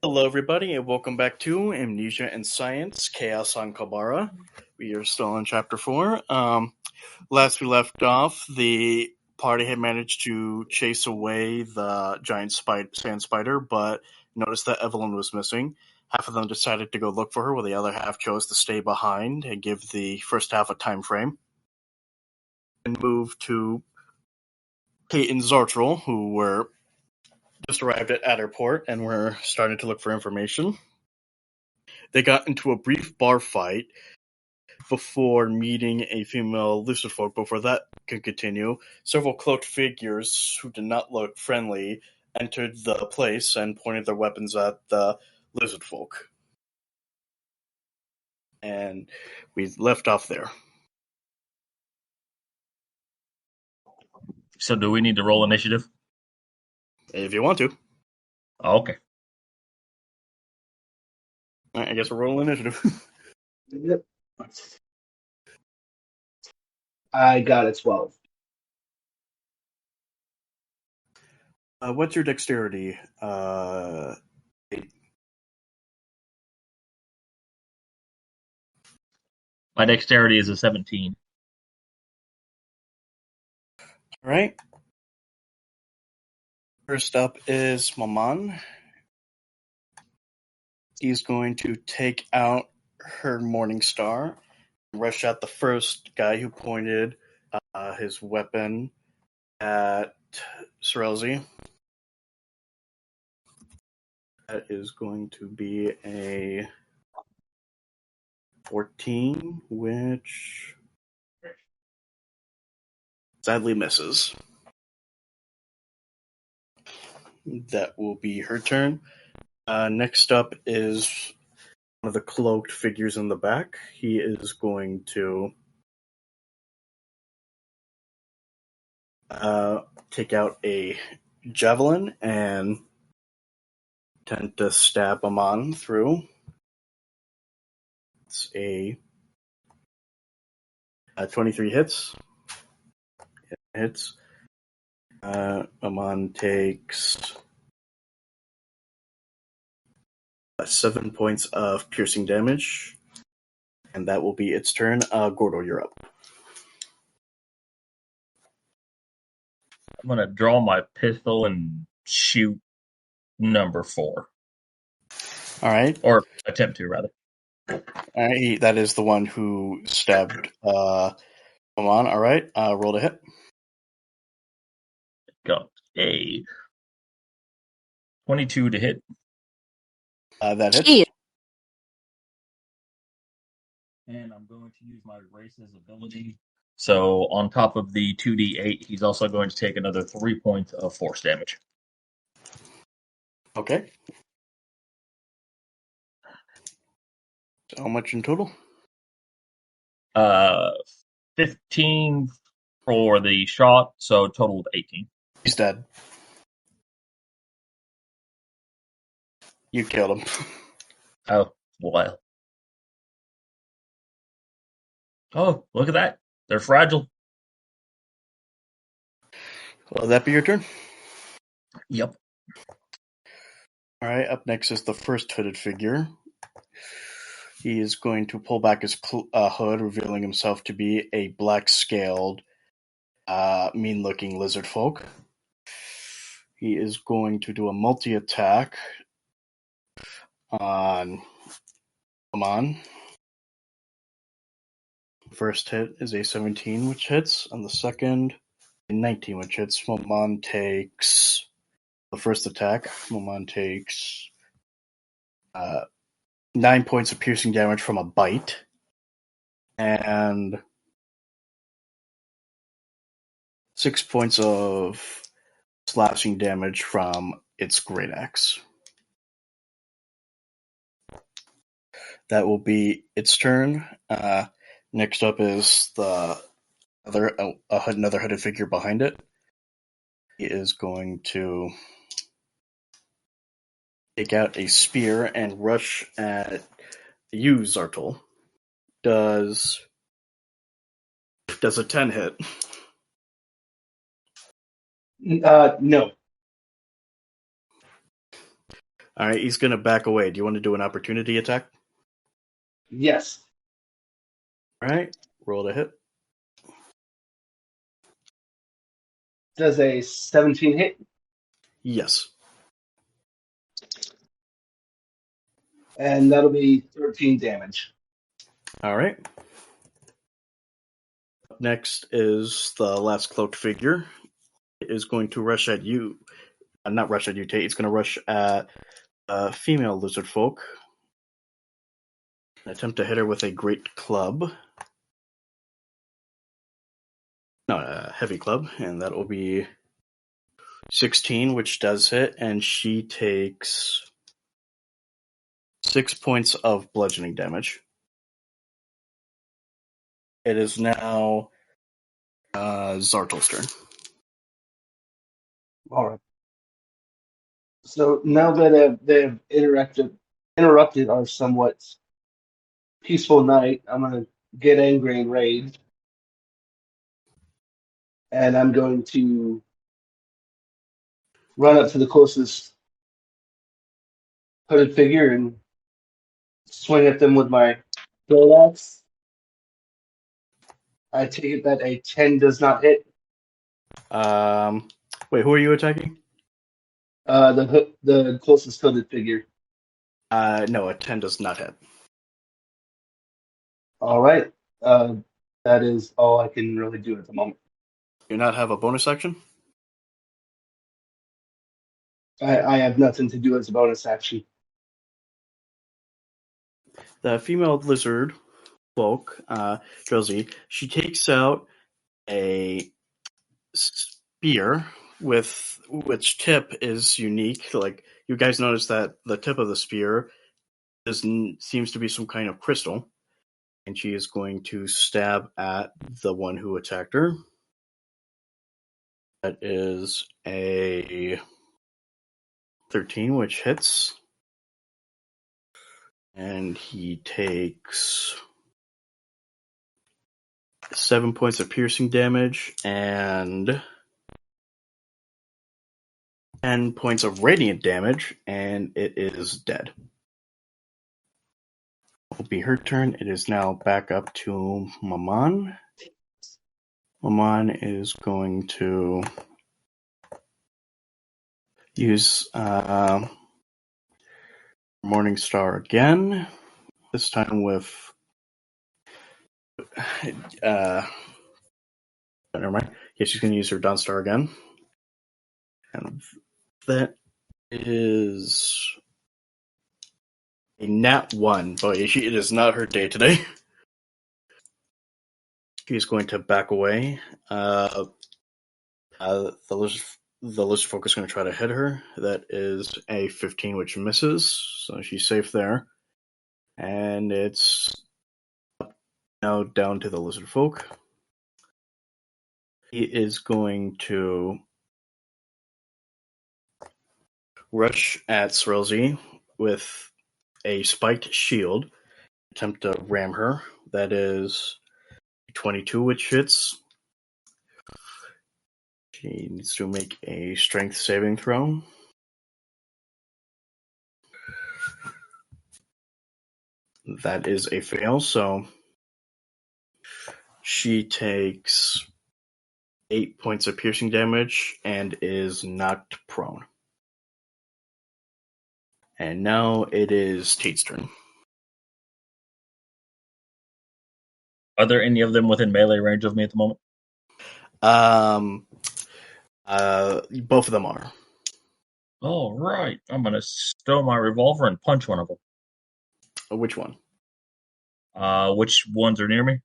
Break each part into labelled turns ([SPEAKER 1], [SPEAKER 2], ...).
[SPEAKER 1] Hello, everybody, and welcome back to Amnesia and Science, Chaos on Kabara. We are still on Chapter 4. Last we left off, the party had managed to chase away the giant sand spider, but noticed that Evelyn was missing. Half of them decided to go look for her, while the other half chose to stay behind and give the first half a time frame. And moved to Tate and Zartol, who were just arrived at Adderport and were starting to look for information. They got into a brief bar fight before meeting a female lizard folk. Before that could continue, several cloaked figures who did not look friendly entered the place and pointed their weapons at the lizard folk. And we left off there.
[SPEAKER 2] So do we need to roll initiative?
[SPEAKER 1] If you want to.
[SPEAKER 2] Oh, okay.
[SPEAKER 1] I guess we're rolling initiative.
[SPEAKER 3] Yep. I got a 12.
[SPEAKER 1] What's your dexterity?
[SPEAKER 2] My dexterity is a 17.
[SPEAKER 1] All right. First up is Maman. He's going to take out her Morning Star and rush at the first guy who pointed his weapon at Sorelzi. That is going to be a 14, which sadly misses. That will be her turn. Next up is one of the cloaked figures in the back. He is going to take out a javelin and attempt to stab Maman through. It's a 23 hits. It hits. Maman takes 7 points of piercing damage, and that will be its turn. Gordo, you're up.
[SPEAKER 2] I'm going to draw my pistol and shoot number 4.
[SPEAKER 1] All right.
[SPEAKER 2] Or attempt to, rather.
[SPEAKER 1] That is the one who stabbed Maman. All right. Roll to hit.
[SPEAKER 2] Got a 22 to hit.
[SPEAKER 1] That hits.
[SPEAKER 4] Jeez.
[SPEAKER 2] And I'm going to use my race's ability. So on top of the 2d8, he's also going to take another 3 points of force damage.
[SPEAKER 1] Okay. So how much in total?
[SPEAKER 2] 15 for the shot, so total of 18.
[SPEAKER 1] He's dead. You killed him.
[SPEAKER 2] Oh, well. Oh, look at that. They're fragile.
[SPEAKER 1] Will that be your turn?
[SPEAKER 2] Yep.
[SPEAKER 1] All right. Up next is the first hooded figure. He is going to pull back his hood, revealing himself to be a black-scaled, mean-looking lizard folk. He is going to do a multi-attack on Maman. First hit is a 17, which hits, and the second, a 19, which hits. Maman takes the first attack. Maman takes 9 points of piercing damage from a bite, and 6 points of slashing damage from its great axe. That will be its turn. Next up is another hooded figure behind it. He is going to take out a spear and rush at you, Zartol. Does a 10 hit?
[SPEAKER 3] No.
[SPEAKER 1] All right, he's going to back away. Do you want to do an opportunity attack?
[SPEAKER 3] Yes.
[SPEAKER 1] All right, roll to hit.
[SPEAKER 3] Does a 17 hit?
[SPEAKER 1] Yes.
[SPEAKER 3] And that'll be 13 damage.
[SPEAKER 1] All right. Up next is the last cloaked figure. It is going to rush at you. Not rush at you, Tate. It's going to rush at female lizard folk. Attempt to hit her with a great club. No, a heavy club. And that will be 16, which does hit. And she takes 6 points of bludgeoning damage. It is now Zartol's turn.
[SPEAKER 3] All right. So now that they've interrupted our somewhat peaceful night, I'm going to get angry and rage. And I'm going to run up to the closest hooded figure and swing at them with my axe. I take it that a 10 does not hit.
[SPEAKER 1] Wait, who are you attacking?
[SPEAKER 3] The closest hooded figure.
[SPEAKER 1] No, a 10 does not hit.
[SPEAKER 3] All right. That is all I can really do at the moment.
[SPEAKER 1] Do you not have a bonus action?
[SPEAKER 3] I have nothing to do as a bonus action.
[SPEAKER 1] The female lizard folk, Josie, she takes out a spear with which tip is unique. Like, you guys notice that the tip of the spear seems to be some kind of crystal, and she is going to stab at the one who attacked her. That is a 13, which hits. And he takes 7 points of piercing damage and 10 points of radiant damage, and it is dead. It will be her turn. It is now back up to Maman. Maman is going to use Morning Star again, this time with never mind. Yeah, she's going to use her Dawn Star again. And that is a nat 1, but it is not her day today. She's going to back away. The lizard folk is going to try to hit her. That is a 15, which misses, so she's safe there. And it's now down to the lizard folk. He is going to rush at Srelzy with a spiked shield, attempt to ram her. That is 22, which hits. She needs to make a strength saving throw. That is a fail, so she takes 8 points of piercing damage and is knocked prone. And now it is Tate's turn.
[SPEAKER 2] Are there any of them within melee range of me at the moment?
[SPEAKER 1] Both of them are.
[SPEAKER 2] All right. I'm going to stow my revolver and punch one of them.
[SPEAKER 1] Which one?
[SPEAKER 2] Which ones are near me?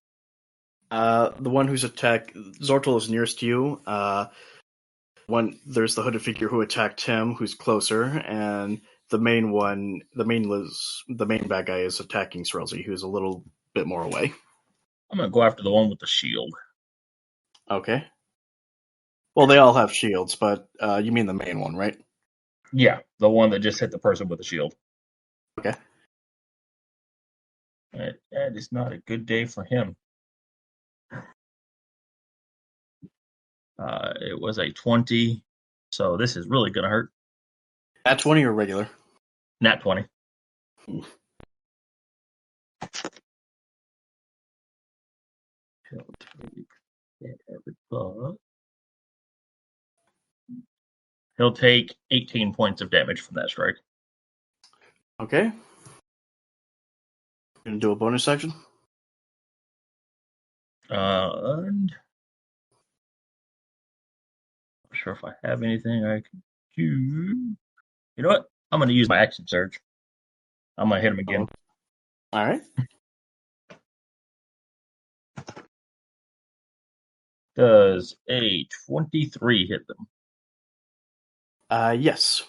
[SPEAKER 1] The one who's attacked Zartol is nearest to you. There's the hooded figure who attacked him, who's closer, and the main bad guy is attacking Srelzy, who's a little bit more away.
[SPEAKER 2] I'm going to go after the one with the shield.
[SPEAKER 1] Okay. Well, they all have shields, but you mean the main one, right?
[SPEAKER 2] Yeah, the one that just hit the person with the shield.
[SPEAKER 1] Okay.
[SPEAKER 2] That is not a good day for him. It was a 20, so this is really going to hurt.
[SPEAKER 1] At 20 or regular?
[SPEAKER 2] Nat 20. He'll take 18 points of damage from that strike.
[SPEAKER 1] Okay. Gonna do a bonus action.
[SPEAKER 2] And not sure if I have anything I can do. You know what? I'm going to use my action surge. I'm going to hit him again.
[SPEAKER 1] All right.
[SPEAKER 2] Does a 23 hit them?
[SPEAKER 1] Yes.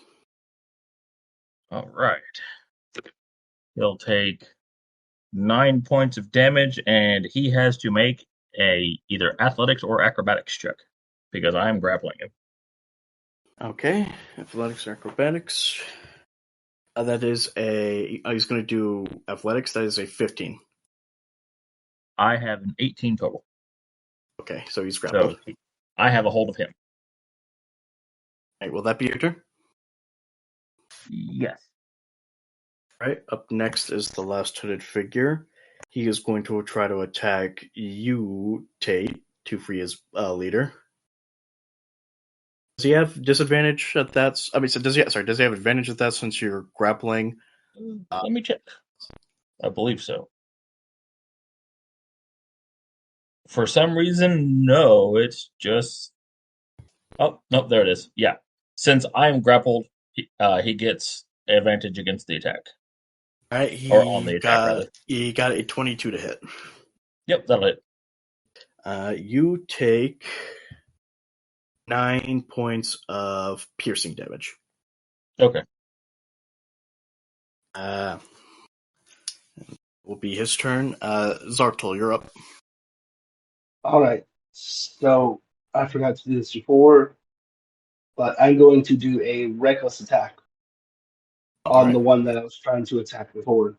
[SPEAKER 2] All right. He'll take 9 points of damage, and he has to make a either athletics or acrobatics check because I am grappling him.
[SPEAKER 1] Okay. Athletics or acrobatics. That is a. He's going to do athletics. That is a 15.
[SPEAKER 2] I have an 18 total.
[SPEAKER 1] Okay, so he's grappled.
[SPEAKER 2] So I have a hold of him.
[SPEAKER 1] Right, will that be your turn?
[SPEAKER 2] Yes.
[SPEAKER 1] Right. Up next is the last hooded figure. He is going to try to attack you, Tate, to free his leader. Does he have disadvantage at that? I mean, so does he? Sorry, does he have advantage at that since you're grappling?
[SPEAKER 2] Let me check. I believe so. For some reason, no. It's just. Oh, no, there it is. Yeah. Since I am grappled, he gets advantage against the attack.
[SPEAKER 1] All right,
[SPEAKER 2] Or on the attack, rather.
[SPEAKER 1] He got a 22 to hit.
[SPEAKER 2] Yep, that'll hit.
[SPEAKER 1] You take 9 points of piercing damage.
[SPEAKER 2] Okay.
[SPEAKER 1] Will be his turn. Zartol, you're up.
[SPEAKER 3] All right. So I forgot to do this before, but I'm going to do a reckless attack
[SPEAKER 1] All
[SPEAKER 3] on
[SPEAKER 1] right.
[SPEAKER 3] the one that I was trying to attack before.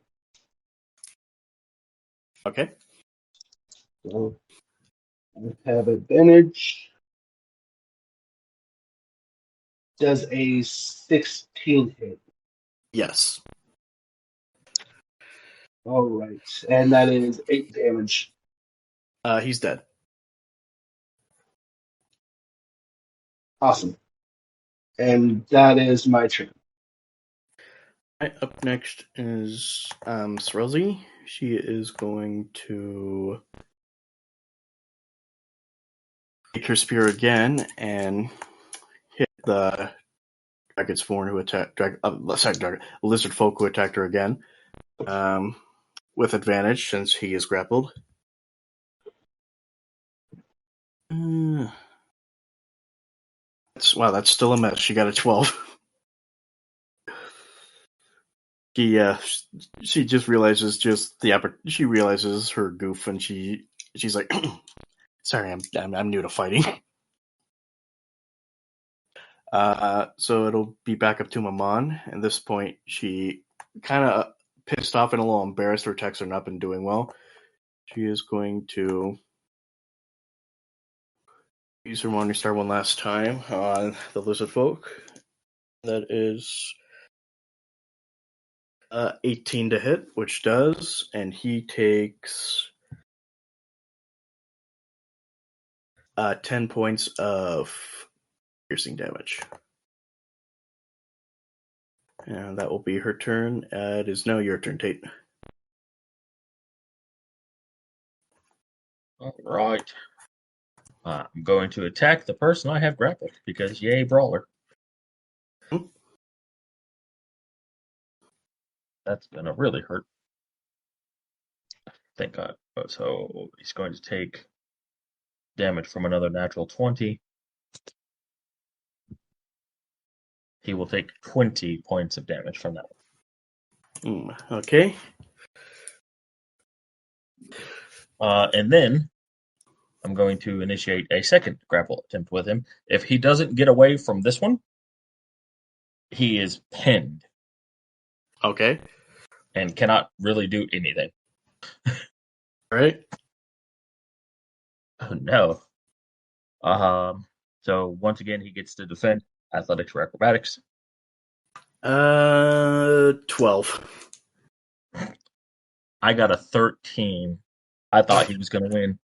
[SPEAKER 1] Okay.
[SPEAKER 3] So I have advantage. Does a 16 hit?
[SPEAKER 1] Yes.
[SPEAKER 3] All right. And that is 8 damage.
[SPEAKER 1] He's dead.
[SPEAKER 3] Awesome. And that is my turn.
[SPEAKER 1] Right, up next is Srelzy. She is going to take her spear again and hit the Dragon's Spawn who attacked lizard folk who attacked her again. With advantage since he is grappled. That's still a miss. She got a 12. She just realizes she realizes her goof and she's like, sorry, I'm new to fighting. So it'll be back up to Maman. At this point, she kind of pissed off and a little embarrassed. Her attacks are not been doing well. She is going to use her Morning Star one last time on the lizard folk. That is 18 to hit, which does, and he takes 10 points of piercing damage. And that will be her turn. It is now your turn, Tate.
[SPEAKER 2] All right. I'm going to attack the person I have grappled because yay, brawler. That's gonna really hurt. Thank God. So he's going to take damage from another natural 20. He will take 20 points of damage from that one.
[SPEAKER 1] Okay.
[SPEAKER 2] And then I'm going to initiate a second grapple attempt with him. If he doesn't get away from this one, he is pinned.
[SPEAKER 1] Okay.
[SPEAKER 2] And cannot really do anything.
[SPEAKER 1] Right.
[SPEAKER 2] Oh no. So once again, he gets to defend athletics or acrobatics.
[SPEAKER 1] 12.
[SPEAKER 2] I got a 13. I thought he was going to win.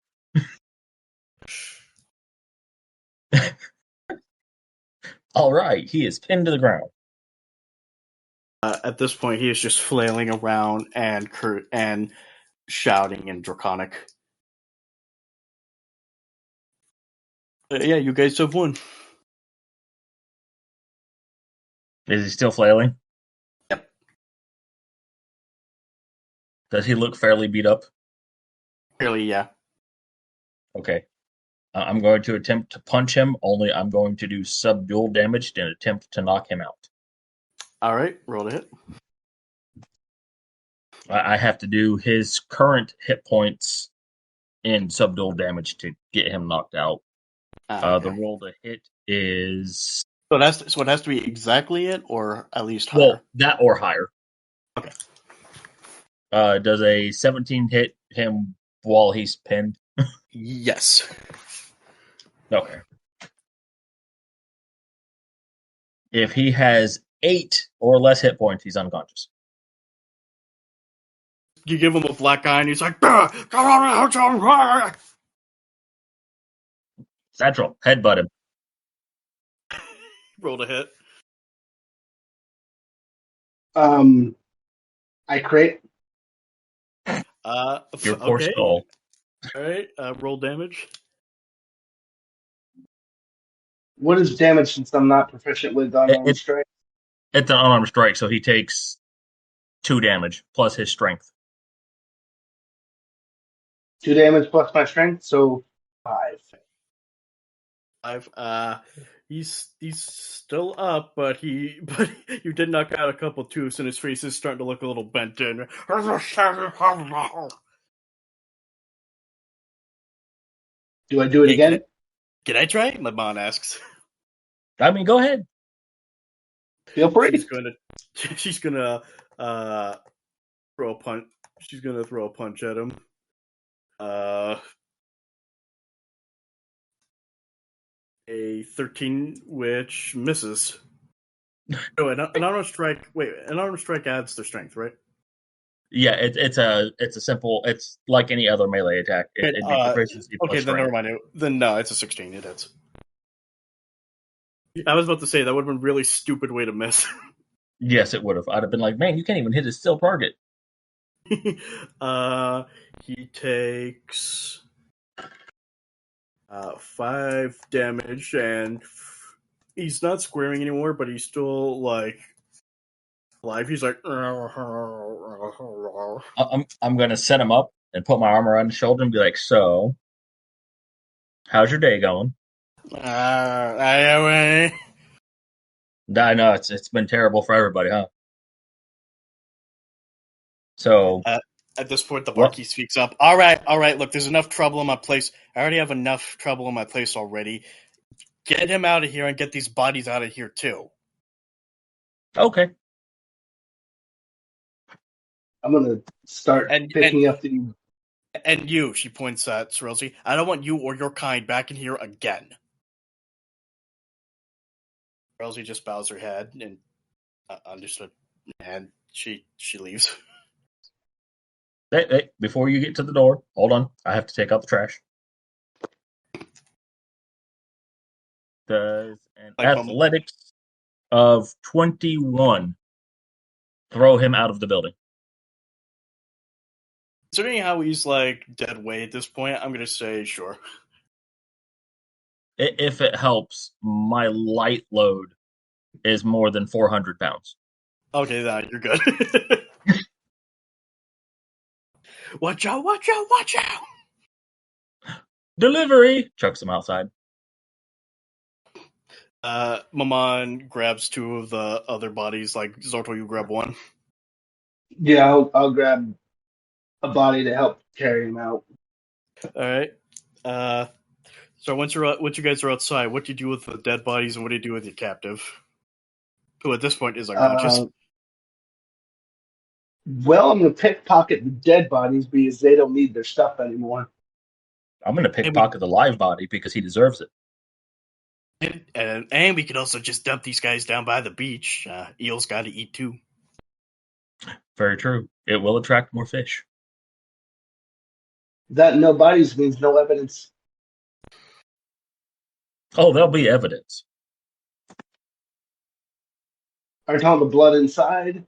[SPEAKER 2] All right, he is pinned to the ground.
[SPEAKER 1] At this point, he is just flailing around and shouting in Draconic. Yeah, you guys have won.
[SPEAKER 2] Is he still flailing?
[SPEAKER 1] Yep.
[SPEAKER 2] Does he look fairly beat up?
[SPEAKER 1] Clearly, yeah.
[SPEAKER 2] Okay. I'm going to attempt to punch him, only I'm going to do subdual damage and attempt to knock him out.
[SPEAKER 1] All right, roll to hit.
[SPEAKER 2] I have to do his current hit points in subdual damage to get him knocked out.
[SPEAKER 1] Okay.
[SPEAKER 2] The roll to hit is...
[SPEAKER 1] So it has to be exactly it, or at least higher?
[SPEAKER 2] Well, that or higher.
[SPEAKER 1] Okay.
[SPEAKER 2] Does a 17 hit him while he's pinned?
[SPEAKER 1] Yes.
[SPEAKER 2] Okay. If he has 8 or less hit points, he's unconscious.
[SPEAKER 1] You give him a black eye, and he's like,
[SPEAKER 2] Zartol, headbutt him.
[SPEAKER 1] roll to hit.
[SPEAKER 3] I crit.
[SPEAKER 2] Your poor
[SPEAKER 1] Okay.
[SPEAKER 2] skull.
[SPEAKER 1] All right, roll damage.
[SPEAKER 3] What is damage since I'm not proficient with unarmed strike?
[SPEAKER 2] It's an unarmed strike, so he takes 2 damage plus his strength.
[SPEAKER 3] 2 damage plus my strength, so 5.
[SPEAKER 1] 5. He's still up, but you did knock out a couple tooths, and his face is starting to look a little bent in.
[SPEAKER 3] Do I do it again?
[SPEAKER 1] Can I try? Maman asks.
[SPEAKER 2] I mean, go ahead.
[SPEAKER 3] Feel free.
[SPEAKER 1] She's gonna throw a punch. She's gonna throw a punch at him. A 13, which misses. Oh, an unarmed strike. Wait, an unarmed strike adds their strength, right?
[SPEAKER 2] Yeah, it's a simple. It's like any other melee attack. It'd be proficiency plus
[SPEAKER 1] Okay, then
[SPEAKER 2] strength.
[SPEAKER 1] never mind. Then no, it's a 16. It hits. I was about to say that would have been a really stupid way to miss.
[SPEAKER 2] Yes, it would have. I'd have been like, man, you can't even hit a still target.
[SPEAKER 1] He takes 5 damage, and he's not squaring anymore, but he's still like alive. He's like,
[SPEAKER 2] I'm gonna set him up and put my arm around his shoulder and be like, so, how's your day going?
[SPEAKER 1] I
[SPEAKER 2] know it's been terrible for everybody, huh? So
[SPEAKER 1] at this point, the barkeep speaks up. All right. Look, there's enough trouble in my place. I already have enough trouble in my place already. Get him out of here and get these bodies out of here too.
[SPEAKER 2] Okay.
[SPEAKER 3] I'm gonna start picking up the.
[SPEAKER 1] And you, she points at Sorelsi. I don't want you or your kind back in here again. Sorelsi just bows her head and understood, and she leaves.
[SPEAKER 2] Hey, before you get to the door, hold on. I have to take out the trash. Does an athletics of 21 throw him out of the building?
[SPEAKER 1] Considering how he's like dead weight at this point, I'm gonna say sure.
[SPEAKER 2] If it helps, my light load is more than 400 pounds.
[SPEAKER 1] Okay, then you're good. Watch out!
[SPEAKER 2] Delivery! Chucks him outside.
[SPEAKER 1] Maman grabs 2 of the other bodies. Like, Zartol, you grab 1.
[SPEAKER 3] Yeah, I'll grab a body to help carry him out.
[SPEAKER 1] All right. So once you guys are outside, what do you do with the dead bodies, and what do you do with your captive, who at this point is unconscious?
[SPEAKER 3] Well, I'm going to pickpocket the dead bodies because they don't need their stuff anymore.
[SPEAKER 2] I'm going to pickpocket the live body because he deserves it.
[SPEAKER 1] And we could also just dump these guys down by the beach. Eels got to eat too.
[SPEAKER 2] Very true. It will attract more fish.
[SPEAKER 3] That no bodies means no evidence.
[SPEAKER 2] Oh, there'll be evidence.
[SPEAKER 3] Are you talking the blood inside?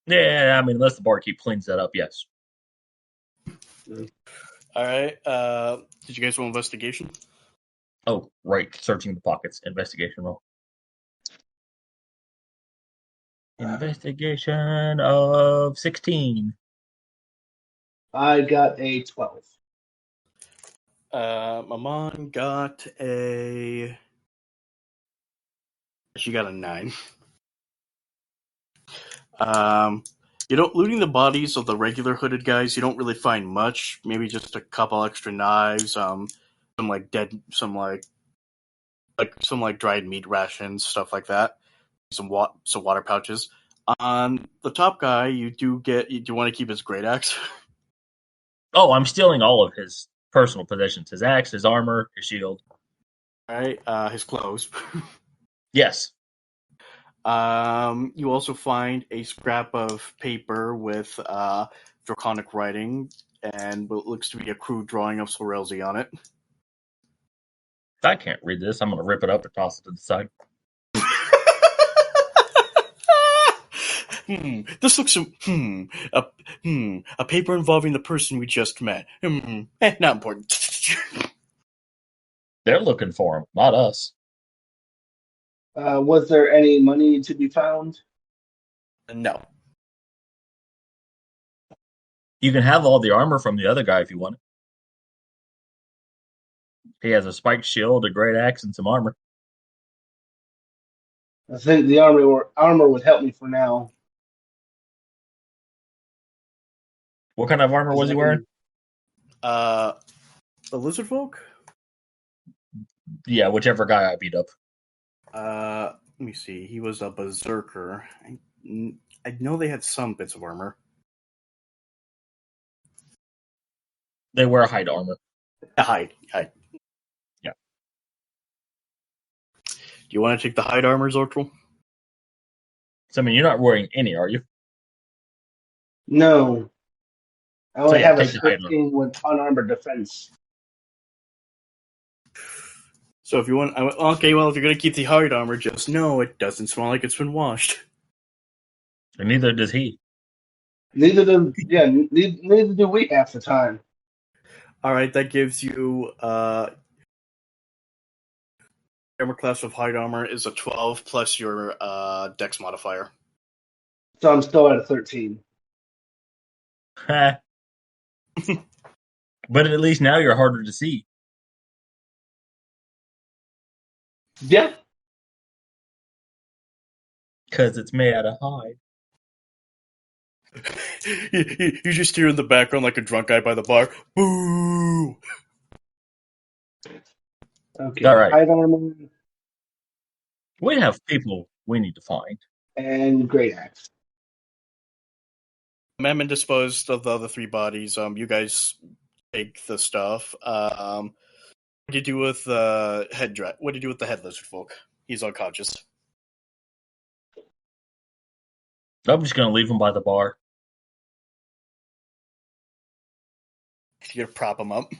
[SPEAKER 2] Yeah, I mean, unless the barkeep cleans that up, yes.
[SPEAKER 1] All right. Did you guys want investigation?
[SPEAKER 2] Oh, right. Searching the pockets. Investigation roll. Investigation of 16.
[SPEAKER 3] I got a 12.
[SPEAKER 1] Maman got a. She got a 9. Looting the bodies of the regular hooded guys, you don't really find much. Maybe just a couple extra knives, some dried meat rations, stuff like that. Some water pouches. On the top guy, you do want to keep his great axe.
[SPEAKER 2] Oh, I'm stealing all of his personal possessions. His axe, his armor, his shield.
[SPEAKER 1] All right, his clothes.
[SPEAKER 2] Yes.
[SPEAKER 1] You also find a scrap of paper with draconic writing and what looks to be a crude drawing of Sorelzi on it.
[SPEAKER 2] I can't read this. I'm going to rip it up and toss it to the side.
[SPEAKER 1] This looks a paper involving the person we just met. Not important.
[SPEAKER 2] They're looking for him, not us.
[SPEAKER 3] Was there any money to be found?
[SPEAKER 1] No.
[SPEAKER 2] You can have all the armor from the other guy if you want it. He has a spiked shield, a great axe, and some armor.
[SPEAKER 3] I think the armor would help me for now.
[SPEAKER 2] What kind of armor was he wearing?
[SPEAKER 1] The lizard folk?
[SPEAKER 2] Yeah, whichever guy I beat up.
[SPEAKER 1] Let me see. He was a berserker. I know they had some bits of armor.
[SPEAKER 2] They wear hide armor.
[SPEAKER 1] Hide.
[SPEAKER 2] Yeah.
[SPEAKER 1] Do you want to take the hide armor, Zartol?
[SPEAKER 2] So, I mean, you're not wearing any, are you?
[SPEAKER 3] No. I only have a
[SPEAKER 2] take the hide armor.
[SPEAKER 3] 15 with unarmored defense.
[SPEAKER 1] So if you want, okay, well, if you're going to keep the hide armor, just know it doesn't smell like it's been washed.
[SPEAKER 2] And neither does he.
[SPEAKER 3] Neither do we half the time.
[SPEAKER 1] All right, that gives you armor class of hide armor is a 12 plus your dex modifier.
[SPEAKER 3] So I'm still at a 13.
[SPEAKER 2] But at least now you're harder to see.
[SPEAKER 3] Yeah.
[SPEAKER 2] Because it's made out of hide.
[SPEAKER 1] You just hear in the background like a drunk guy by the bar. Boo!
[SPEAKER 3] Okay.
[SPEAKER 2] All right.
[SPEAKER 3] Hide armor
[SPEAKER 2] We have people we need to find.
[SPEAKER 3] and great axe.
[SPEAKER 1] Maman disposed of the other 3 bodies. You guys take the stuff. What do you do with the What do you do with the head lizard folk? He's unconscious.
[SPEAKER 2] I'm just going to leave him by the bar.
[SPEAKER 1] You're gonna prop him up.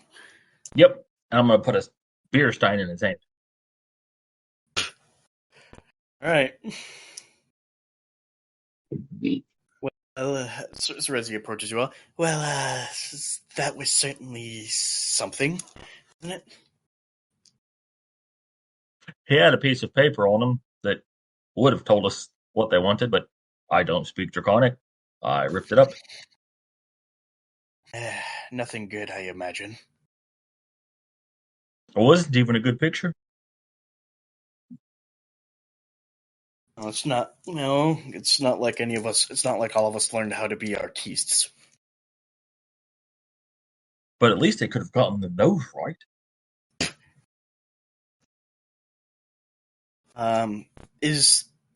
[SPEAKER 2] Yep. I'm going to put a beer stein in his hand.
[SPEAKER 1] All right. Well, Rezi approaches you all. Well, that was certainly something, wasn't it?
[SPEAKER 2] He had a piece of paper on him that would have told us what they wanted, but I don't speak Draconic. I ripped it up.
[SPEAKER 1] Nothing good, I imagine.
[SPEAKER 2] It wasn't even a good picture.
[SPEAKER 1] No, it's not. No, it's not like any of us. It's not like all of us learned how to be artistes.
[SPEAKER 2] But at least they could have gotten the nose right.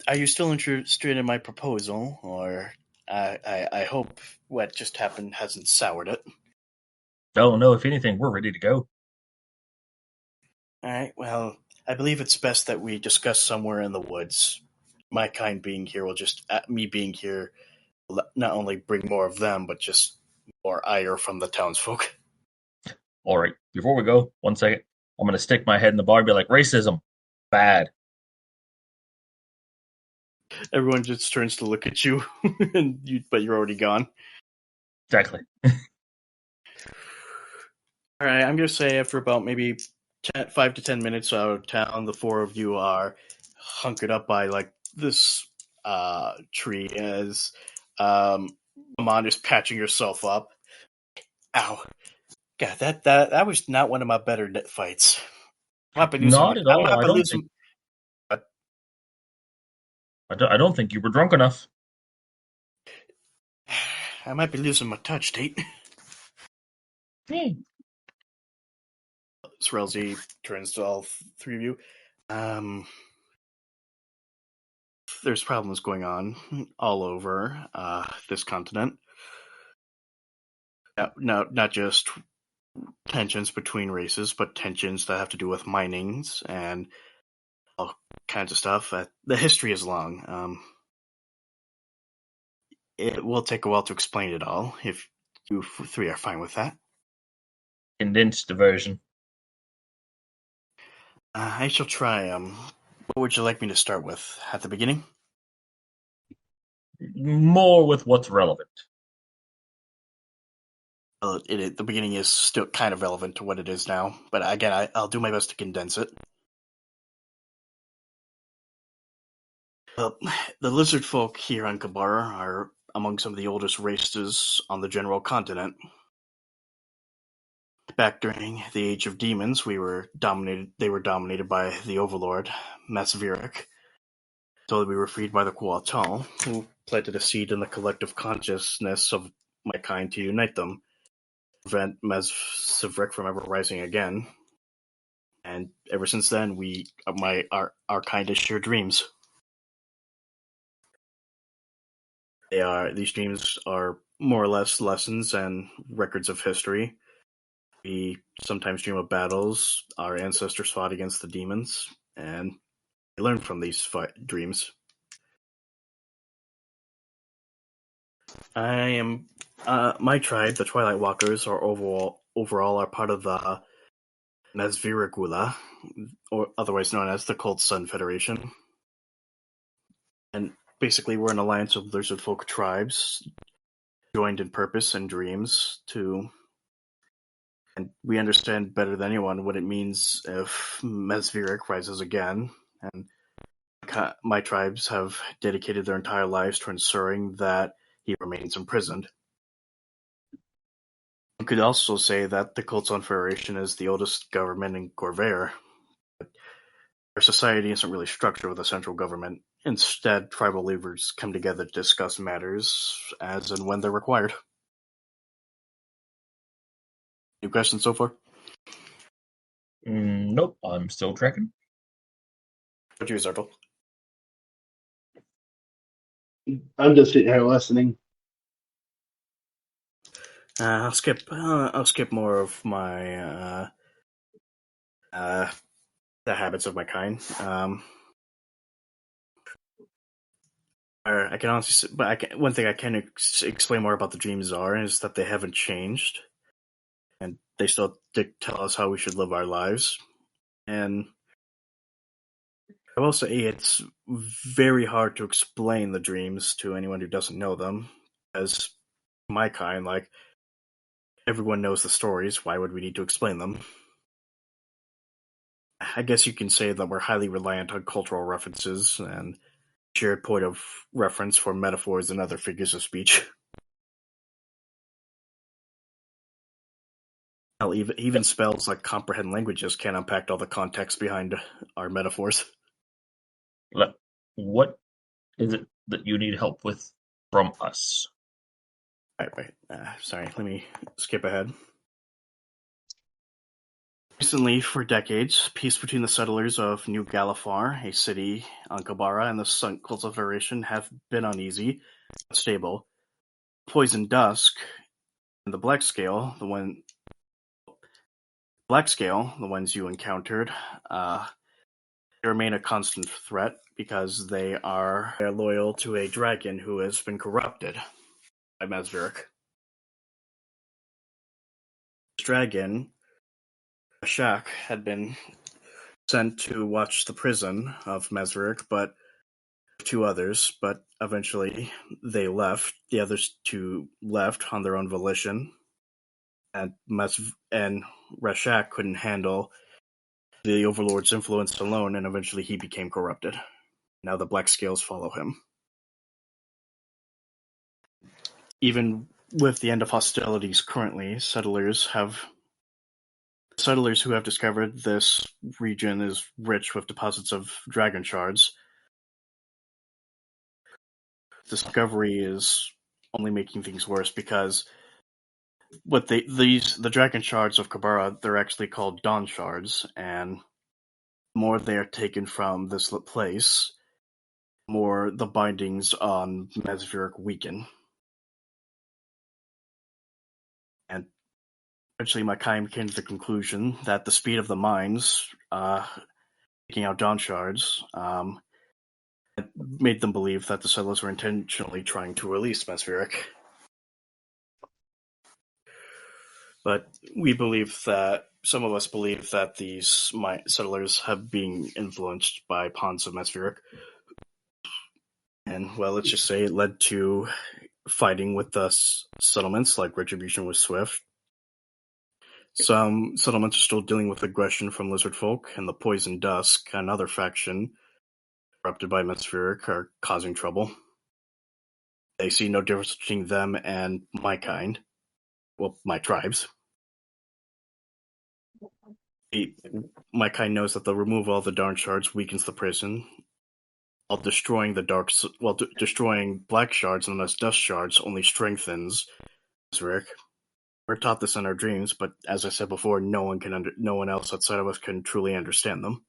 [SPEAKER 1] Are you still interested in my proposal, or I hope what just happened hasn't soured it?
[SPEAKER 2] Oh no, if anything, we're ready to go.
[SPEAKER 1] All right. Well, I believe it's best that we discuss somewhere in the woods. My kind being here will just me being here will not only bring more of them, but just more ire from the townsfolk.
[SPEAKER 2] All right, before we go, 1 second. I'm going to stick my head in the bar and be like, racism, bad.
[SPEAKER 1] Everyone just turns to look at you, but you're already gone.
[SPEAKER 2] Exactly.
[SPEAKER 1] All right, I'm going to say after about maybe 5 to 10 minutes out of town, the four of you are hunkered up by like this tree as Maman is patching yourself up. Ow. God, that was not one of my better fights. I might be losing.
[SPEAKER 2] Not at all. I don't think you were drunk enough.
[SPEAKER 1] I might be losing my touch, Tate. Srelzy turns to all three of you. There's problems going on all over this continent. No, not just tensions between races, but tensions that have to do with minings and all kinds of stuff. The history is long. It will take a while to explain it all, if you three are fine with that.
[SPEAKER 2] Condensed version.
[SPEAKER 1] I shall try. What would you like me to start with? At the beginning?
[SPEAKER 2] More with what's relevant.
[SPEAKER 1] Well, the beginning is still kind of relevant to what it is now, but again, I'll do my best to condense it. Well, the lizard folk here on Kabara are among some of the oldest races on the general continent. Back during the Age of Demons, they were dominated by the overlord, Masvirik, until we were freed by the Kuatal, who planted a seed in the collective consciousness of my kind to unite them, prevent Masvirik from ever rising again. And ever since then, our kind has shared dreams. These dreams are more or less lessons and records of history. We sometimes dream of battles our ancestors fought against the demons, and we learn from these dreams. My tribe, the Twilight Walkers, are overall are part of the Masviragula, or otherwise known as the Cold Sun Federation. And basically, we're an alliance of lizard folk tribes, joined in purpose and dreams and we understand better than anyone what it means if Masvirik rises again, and my tribes have dedicated their entire lives to ensuring that he remains imprisoned. You could also say that the Kultson Federation is the oldest government in Corvair. Our society isn't really structured with a central government. Instead, tribal leaders come together to discuss matters as and when they're required. Any questions so far?
[SPEAKER 2] Nope, I'm still tracking.
[SPEAKER 1] What do you, Zartol?
[SPEAKER 3] I'm just sitting here listening.
[SPEAKER 1] I'll skip more of my the habits of my kind. I can honestly, but one thing I can explain more about the dreams is that they haven't changed, and they still tell us how we should live our lives. And I will say it's very hard to explain the dreams to anyone who doesn't know them, as my kind, like everyone knows the stories. Why would we need to explain them? I guess you can say that we're highly reliant on cultural references and shared point of reference for metaphors and other figures of speech. Hell, even spells like comprehend languages can't unpack all the context behind our metaphors.
[SPEAKER 2] What is it that you need help with from us?
[SPEAKER 1] Right. Sorry, let me skip ahead. Recently, for decades, peace between the settlers of New Galifar, a city on Kabara, and the Sun Cults of Federation have been uneasy, but stable. Poison Dusk and the Black Scale, the ones you encountered, They remain a constant threat because they are loyal to a dragon who has been corrupted by Mesveric. This dragon, Shak, had been sent to watch the prison of Mesveric, but two others, but eventually they left. The others two left on their own volition, and Rashak couldn't handle the Overlord's influence alone, and eventually he became corrupted. Now the Black Scales follow him. Even with the end of hostilities currently, settlers who have discovered this region is rich with deposits of dragon shards. Discovery is only making things worse because the dragon shards of Kabara, they're actually called Dawn shards, and the more they are taken from this place, the more the bindings on Mesveric weaken. And eventually my kind came to the conclusion that the speed of the mines taking out Dawn shards it made them believe that the settlers were intentionally trying to release Mesveric. But some of us believe that these settlers have been influenced by pawns of Mesveric. And, well, let's just say it led to fighting with the settlements, like Retribution was swift. Some settlements are still dealing with aggression from lizard folk, and the Poison Dusk, another faction corrupted by Mesveric, are causing trouble. They see no difference between them and my kind. Well, my tribes. My kind knows that the removal of the Darn Shards weakens the prison, while destroying destroying Black Shards and thus Dust Shards only strengthens Mesveric. We're taught this in our dreams, but as I said before, no one else outside of us can truly understand them.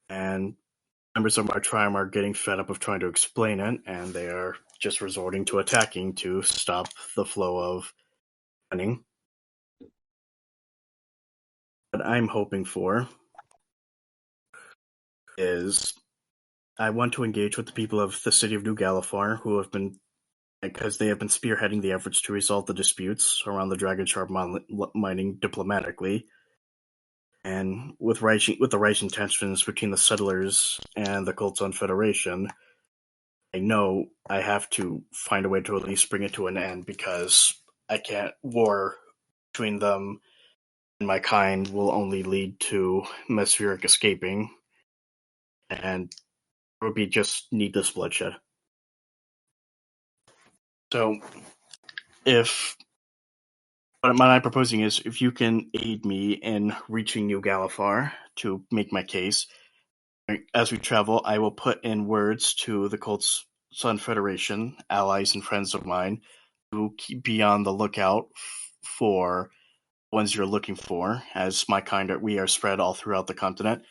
[SPEAKER 1] And members of my tribe are getting fed up of trying to explain it, and they are just resorting to attacking to stop the flow of learning. What I'm hoping for is I want to engage with the people of the city of New Galifar because they have been spearheading the efforts to resolve the disputes around the Dragon Shard mining diplomatically. And with the rising tensions between the settlers and the Colton Federation, I know I have to find a way to at least bring it to an end because war between them and my kind will only lead to Mesveric escaping, and it would be just needless bloodshed. So, what I'm proposing is, if you can aid me in reaching New Galifar to make my case, as we travel, I will put in words to the Colt's Sun Federation, allies and friends of mine, to be on the lookout for ones you're looking for. As my kind, we are spread all throughout the continent,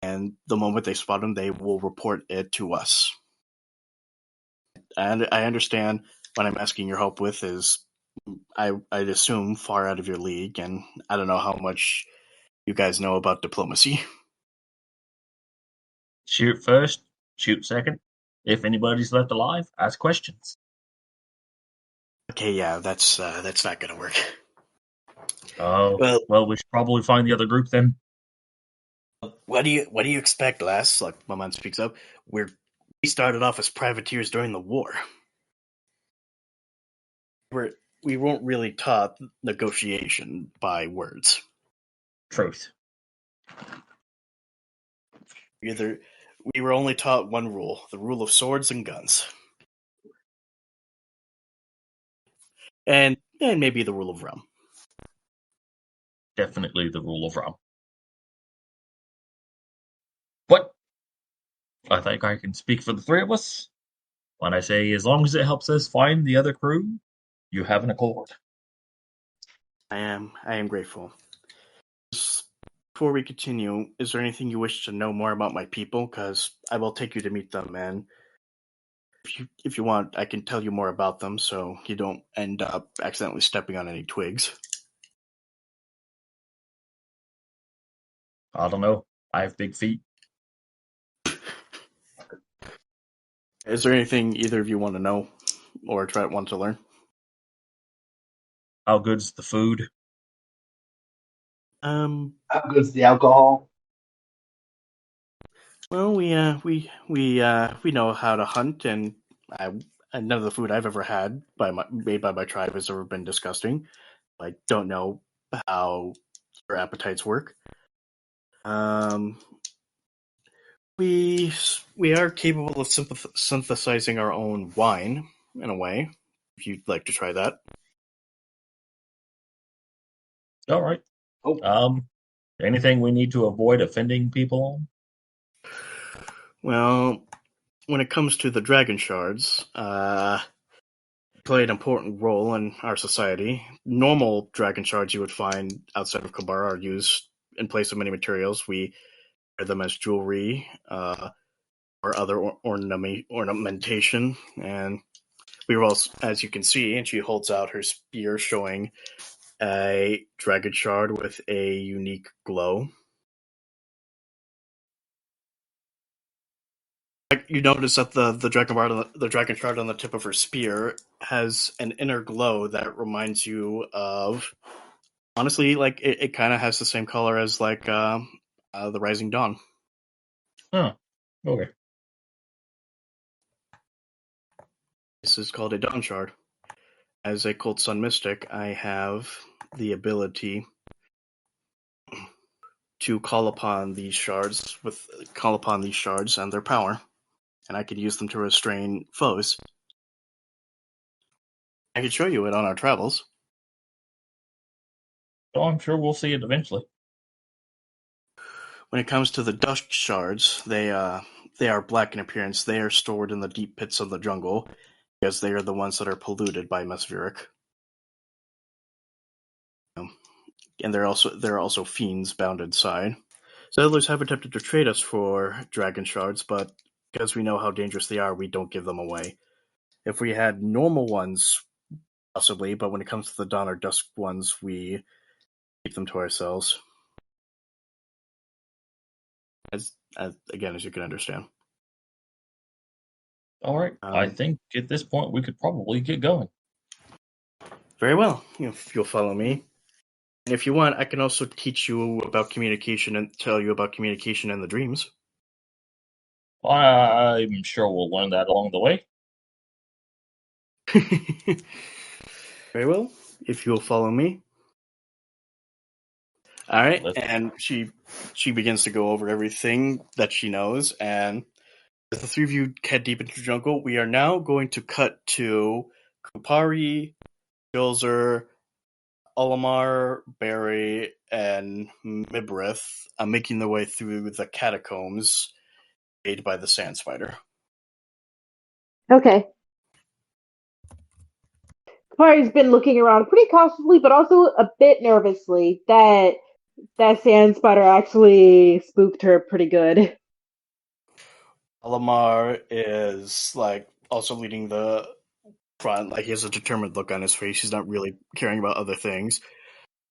[SPEAKER 1] and the moment they spot them, they will report it to us. And I understand what I'm asking your help with is, I'd assume, far out of your league, and I don't know how much you guys know about diplomacy.
[SPEAKER 2] Shoot first, shoot second. If anybody's left alive, ask questions.
[SPEAKER 1] Okay, yeah, that's not gonna work.
[SPEAKER 2] Oh, well, we should probably find the other group then.
[SPEAKER 1] What do you expect, lass? Like Maman speaks up. We started off as privateers during the war. We weren't really taught negotiation by words.
[SPEAKER 2] Truth.
[SPEAKER 1] We were only taught one rule: the rule of swords and guns, and maybe the rule of rum.
[SPEAKER 2] Definitely the rule of rum. But I think I can speak for the three of us when I say, as long as it helps us find the other crew, you have an accord.
[SPEAKER 1] I am grateful. Before we continue, is there anything you wish to know more about my people? Because I will take you to meet them, and if you want, I can tell you more about them, so you don't end up accidentally stepping on any twigs.
[SPEAKER 2] I don't know. I have big feet.
[SPEAKER 1] Is there anything either of you want to know or want to learn?
[SPEAKER 2] How good's the food?
[SPEAKER 3] How good's the alcohol?
[SPEAKER 1] Well, we know how to hunt, and none of the food I've ever had made by my tribe has ever been disgusting. I don't know how your appetites work. We are capable of synthesizing our own wine in a way. If you'd like to try that.
[SPEAKER 2] All right.
[SPEAKER 3] Oh,
[SPEAKER 2] Anything we need to avoid offending people on?
[SPEAKER 1] Well, when it comes to the dragon shards, play an important role in our society. Normal dragon shards you would find outside of Kabara are used in place of many materials. We wear them as jewelry or other ornamentation. And we were also, as you can see, and she holds out her spear showing a dragon shard with a unique glow. You notice that the dragon shard on the tip of her spear has an inner glow that reminds you of, honestly, like it kind of has the same color as like the Rising Dawn.
[SPEAKER 2] Huh. Okay.
[SPEAKER 1] This is called a Dawn Shard. As a Cold Sun Mystic, I have the ability to call upon these shards and their power, and I can use them to restrain foes. I could show you it on our travels.
[SPEAKER 2] So I'm sure we'll see it eventually.
[SPEAKER 1] When it comes to the Dusk Shards, they are black in appearance. They are stored in the deep pits of the jungle because they are the ones that are polluted by Mesveric. And there are also fiends bound inside. Settlers have attempted to trade us for dragon shards, but because we know how dangerous they are, we don't give them away. If we had normal ones, possibly, but when it comes to the dawn or dusk ones, we keep them to ourselves. As you can understand.
[SPEAKER 2] All right. I think at this point we could probably get going.
[SPEAKER 1] Very well. If you'll follow me. And if you want, I can also teach you about communication and tell you about communication and the dreams.
[SPEAKER 2] I'm sure we'll learn that along the way.
[SPEAKER 1] Very well. If you'll follow me. All right.
[SPEAKER 2] Let's
[SPEAKER 1] And she begins to go over everything that she knows. And as the three of you head deep into the jungle, we are now going to cut to Kupari, Gilzer, Olimar, Barry, and Mibrith making their way through the catacombs made by the Sand Spider.
[SPEAKER 4] Okay. Kapari's been looking around pretty cautiously, but also a bit nervously. That sand spider actually spooked her pretty good.
[SPEAKER 1] Olimar is also leading the front. He has a determined look on his face. He's not really caring about other things.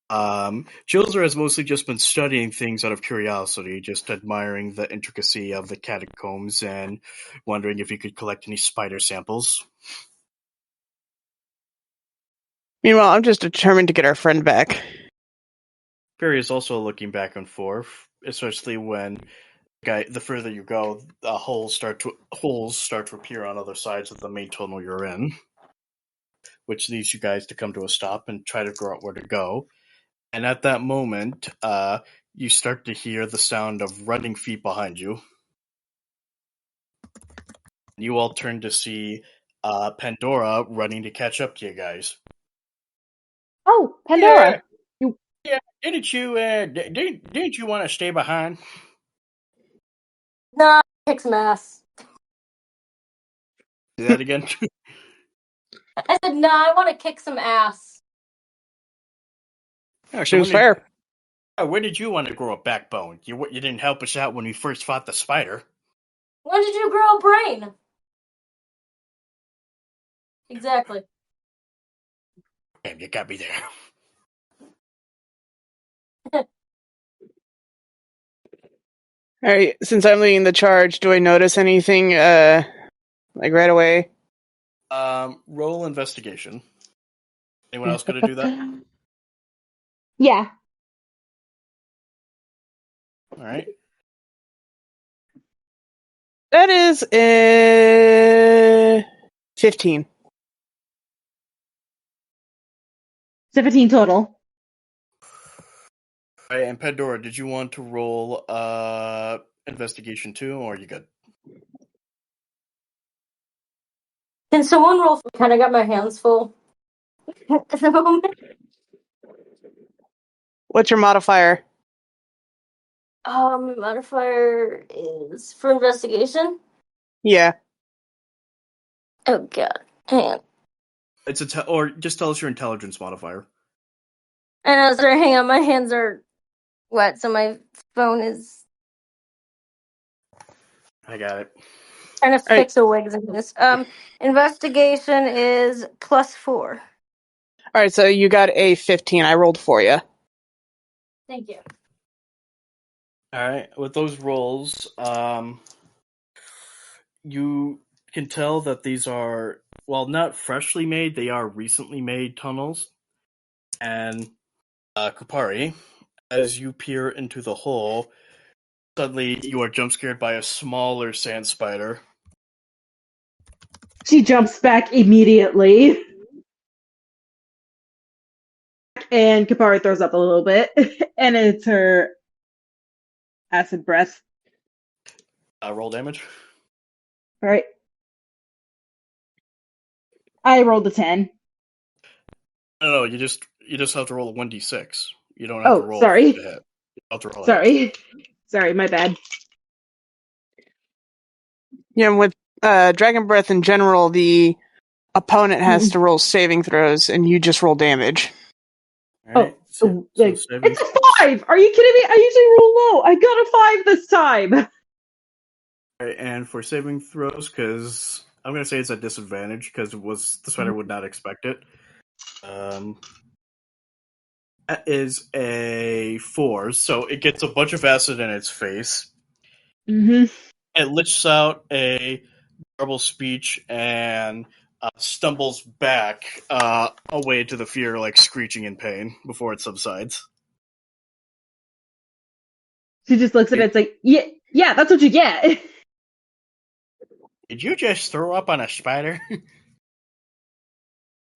[SPEAKER 1] Gilzer has mostly just been studying things out of curiosity, just admiring the intricacy of the catacombs and wondering if he could collect any spider samples.
[SPEAKER 5] Meanwhile, I'm just determined to get our friend back.
[SPEAKER 1] Barry is also looking back and forth, especially when the further you go, the holes start to appear on other sides of the main tunnel you're in, which leads you guys to come to a stop and try to figure out where to go. And at that moment, you start to hear the sound of running feet behind you. You all turn to see Pandora running to catch up to you guys.
[SPEAKER 4] Oh, Pandora!
[SPEAKER 1] Yeah, didn't you want to stay behind?
[SPEAKER 6] Nah, kick some ass.
[SPEAKER 1] Do that again.
[SPEAKER 6] I said, nah, I want to kick some ass.
[SPEAKER 5] Seems fair.
[SPEAKER 1] Where did you want to grow a backbone? You didn't help us out when we first fought the spider.
[SPEAKER 6] When did you grow a brain? Exactly.
[SPEAKER 1] Damn, you got me there.
[SPEAKER 5] Alright, since I'm leading the charge, do I notice anything Like right away?
[SPEAKER 1] Roll investigation. Anyone else going to do that?
[SPEAKER 4] Yeah.
[SPEAKER 1] All right.
[SPEAKER 5] That is 15.
[SPEAKER 4] 17 total.
[SPEAKER 1] All right, and Pandora, did you want to roll investigation too, or are you good?
[SPEAKER 6] Can someone roll? Kind of got my hands full at the moment.
[SPEAKER 5] What's your modifier?
[SPEAKER 6] Modifier is for investigation.
[SPEAKER 5] Yeah.
[SPEAKER 6] Oh god, hang on.
[SPEAKER 1] It's or just tell us your intelligence modifier.
[SPEAKER 6] I know, sorry, hang on. My hands are wet, so my phone is
[SPEAKER 1] I got it.
[SPEAKER 6] trying to
[SPEAKER 5] All right.
[SPEAKER 6] fix a wigs in this. Investigation is +4.
[SPEAKER 5] All right, so you got a 15. I rolled for you.
[SPEAKER 6] Thank you.
[SPEAKER 1] All right, with those rolls, you can tell that these are, well, not freshly made, they are recently made tunnels. And Kupari, as you peer into the hole, suddenly you are jump scared by a smaller sand spider.
[SPEAKER 4] She jumps back immediately. And Kapari throws up a little bit. And it's her acid breath.
[SPEAKER 1] Roll damage.
[SPEAKER 4] All right. I rolled a 10.
[SPEAKER 1] No, you just have to roll a 1d6. You don't have to
[SPEAKER 4] Oh,
[SPEAKER 1] roll
[SPEAKER 4] sorry.
[SPEAKER 1] to hit. You have to roll a hit.
[SPEAKER 4] Sorry. Sorry, my bad.
[SPEAKER 5] Yeah, with Dragon Breath in general, the opponent has to roll saving throws, and you just roll damage.
[SPEAKER 1] All right, so
[SPEAKER 4] it's
[SPEAKER 1] saving.
[SPEAKER 4] a 5! Are you kidding me? I usually roll low. I got a 5 this time.
[SPEAKER 1] All right, and for saving throws, because I'm going to say it's a disadvantage, because the spider would not expect it. That is a 4, so it gets a bunch of acid in its face.
[SPEAKER 4] Mm-hmm.
[SPEAKER 1] It lets out a garbled speech and stumbles back away to the fear, like screeching in pain before it subsides.
[SPEAKER 4] She just looks at it and it's like, yeah, that's what you get.
[SPEAKER 1] Did you just throw up on a spider?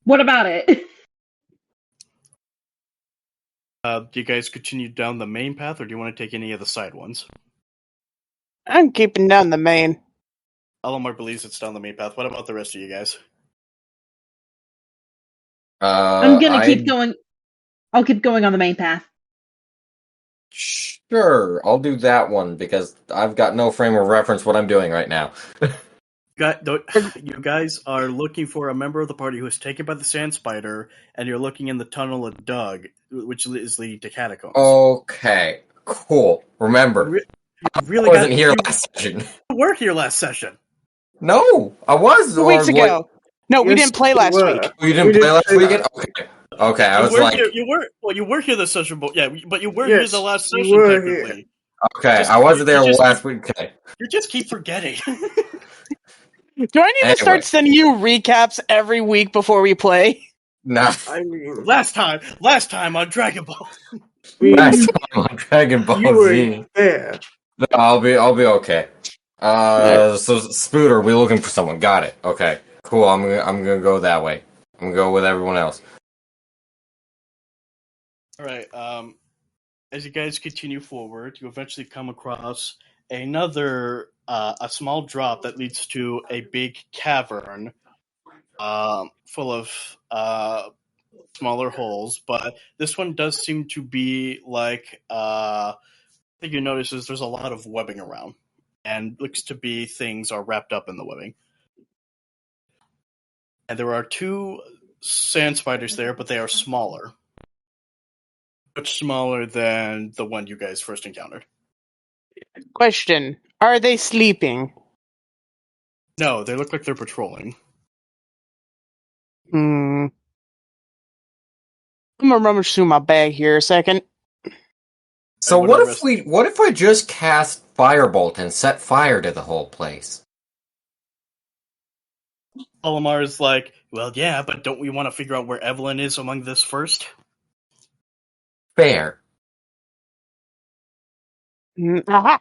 [SPEAKER 4] What about it?
[SPEAKER 1] Do you guys continue down the main path, or do you want to take any of the side ones?
[SPEAKER 5] I'm keeping down the main.
[SPEAKER 1] Alamar believes it's down the main path. What about the rest of you guys?
[SPEAKER 4] I'm gonna keep going. I'll keep going on the main path.
[SPEAKER 7] Sure, I'll do that one because I've got no frame of reference what I'm doing right now.
[SPEAKER 1] You guys are looking for a member of the party who was taken by the sand spider, and you're looking in the tunnel of Doug, which is leading to catacombs.
[SPEAKER 7] Okay, cool. Remember,
[SPEAKER 1] I
[SPEAKER 7] wasn't here last session.
[SPEAKER 1] You were here last session.
[SPEAKER 7] No, I was.
[SPEAKER 5] 2 weeks ago. No, we didn't play last week.
[SPEAKER 7] We didn't play last weekend? Okay, I was like...
[SPEAKER 1] You were here this session, but you were here the last session, technically.
[SPEAKER 7] Here. Okay, I wasn't there last week. Okay.
[SPEAKER 1] You just keep forgetting.
[SPEAKER 5] Do I need to start sending you recaps every week before we play?
[SPEAKER 7] No.
[SPEAKER 1] I mean, last time on Dragon Ball.
[SPEAKER 7] Last time on Dragon Ball Z.
[SPEAKER 3] Yeah.
[SPEAKER 7] No, I'll be okay. So Spooter, we're looking for someone. Got it. Okay, cool. I'm gonna go that way. I'm gonna go with everyone else.
[SPEAKER 1] All right. As you guys continue forward, you eventually come across another a small drop that leads to a big cavern full of smaller holes. But this one does seem to be like I think you notice is there's a lot of webbing around, and looks to be things are wrapped up in the webbing. And there are 2 sand spiders there, but they are smaller. Much smaller than the one you guys first encountered.
[SPEAKER 5] Question: are they sleeping?
[SPEAKER 1] No, they look like they're patrolling.
[SPEAKER 5] I'm gonna rummage through my bag here a second.
[SPEAKER 7] So what if I just cast Firebolt and set fire to the whole place?
[SPEAKER 1] Olimar's like, well, yeah, but don't we want to figure out where Evelyn is among this first?
[SPEAKER 7] Fair.
[SPEAKER 5] Aha.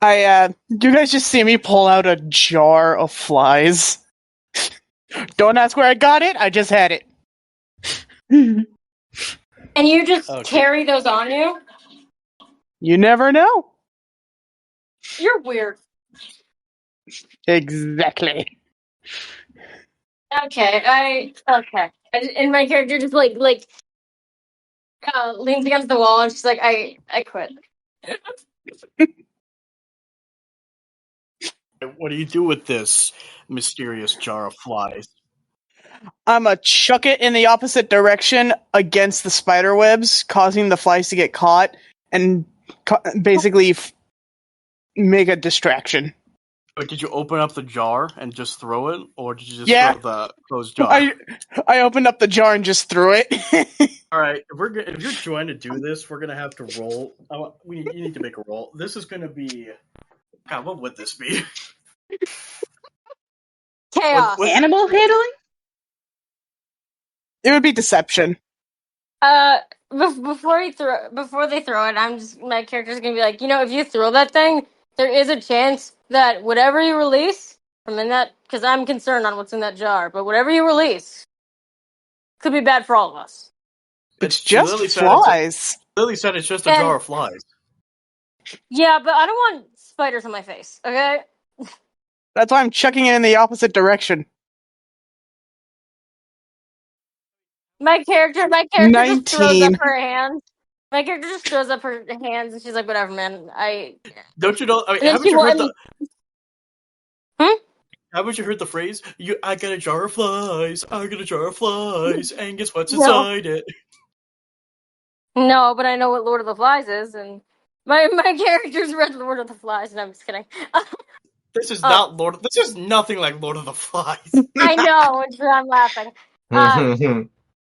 [SPEAKER 5] You guys just see me pull out a jar of flies. Don't ask where I got it, I just had it.
[SPEAKER 6] And you just
[SPEAKER 1] Okay.
[SPEAKER 6] carry those on you?
[SPEAKER 5] You never know.
[SPEAKER 6] You're weird.
[SPEAKER 5] Exactly.
[SPEAKER 6] Okay. And my character just leans against the wall and she's like, I quit.
[SPEAKER 1] What do you do with this mysterious jar of flies?
[SPEAKER 5] I'ma chuck it in the opposite direction against the spider webs, causing the flies to get caught, and basically make a distraction.
[SPEAKER 1] But did you open up the jar and just throw it, or did you just
[SPEAKER 5] Yeah.
[SPEAKER 1] throw the closed jar?
[SPEAKER 5] I opened up the jar and just threw it.
[SPEAKER 1] All right, if you're trying to do this, we're gonna have to roll. You need to make a roll. This is gonna be. God, what would this be?
[SPEAKER 6] Chaos.
[SPEAKER 4] Animal handling?
[SPEAKER 5] It would be deception.
[SPEAKER 6] Before they throw it, my character's gonna be like, if you throw that thing, there is a chance that whatever you release from in that, because I'm concerned on what's in that jar, but whatever you release could be bad for all of us.
[SPEAKER 5] It's just flies.
[SPEAKER 1] Lily said it's just a jar of flies.
[SPEAKER 6] Yeah, but I don't want spiders on my face. Okay.
[SPEAKER 5] That's why I'm chucking it in the opposite direction.
[SPEAKER 6] My character
[SPEAKER 5] 19.
[SPEAKER 6] just throws up her hands. My character just throws up her hands and she's like, "Whatever, man."
[SPEAKER 1] Don't you know? I mean,
[SPEAKER 6] haven't you heard
[SPEAKER 1] Haven't you heard the phrase? I got a jar of flies. I got a jar of flies, and guess what's inside it?
[SPEAKER 6] No, but I know what Lord of the Flies is, and my character's read Lord of the Flies, and I'm just kidding.
[SPEAKER 1] This is not Lord. This is nothing like Lord of the Flies.
[SPEAKER 6] I know, and I'm laughing.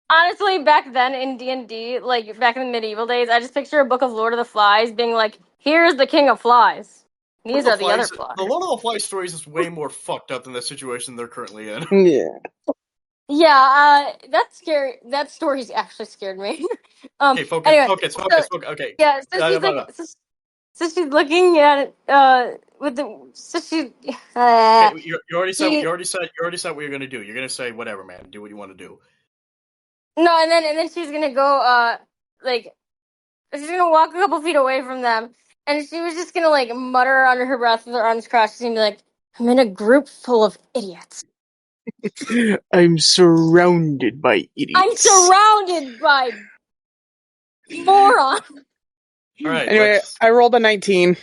[SPEAKER 6] Honestly, back then in D&D, like back in the medieval days, I just picture a book of Lord of the Flies being like, "Here's the King of Flies. These are the other flies."
[SPEAKER 1] The Lord of the Flies stories is way more fucked up than the situation they're currently in.
[SPEAKER 5] Yeah.
[SPEAKER 6] Yeah, that's scary. That story's actually scared me.
[SPEAKER 1] Okay, focus.
[SPEAKER 6] Anyway,
[SPEAKER 1] Focus. Okay.
[SPEAKER 6] Yeah, so she's like, so she's looking at it with the. So she.
[SPEAKER 1] Okay, you already said. You already said what you're gonna do. You're gonna say whatever, man. Do what you want to do.
[SPEAKER 6] No, and then she's gonna go she's gonna walk a couple feet away from them, and she was just gonna mutter under her breath with her arms crossed. She's gonna be like, "I'm in a group full of idiots.
[SPEAKER 5] I'm surrounded by idiots.
[SPEAKER 6] I'm surrounded by morons."
[SPEAKER 1] All right.
[SPEAKER 5] Anyway, I rolled a 19.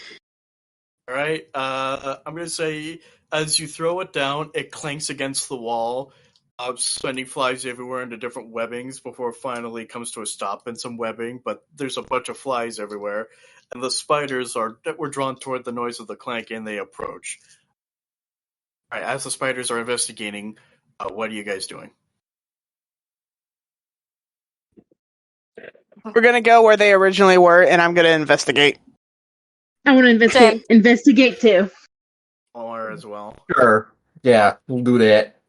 [SPEAKER 1] All right. I'm gonna say as you throw it down, it clanks against the wall, sending flies everywhere into different webbings before it finally comes to a stop in some webbing. But there's a bunch of flies everywhere, and the spiders were drawn toward the noise of the clank, and they approach. All right. As the spiders are investigating, what are you guys doing?
[SPEAKER 5] We're gonna go where they originally were, and I'm gonna investigate.
[SPEAKER 4] I want to investigate too.
[SPEAKER 1] Or as well.
[SPEAKER 7] Sure. Yeah, we'll do that.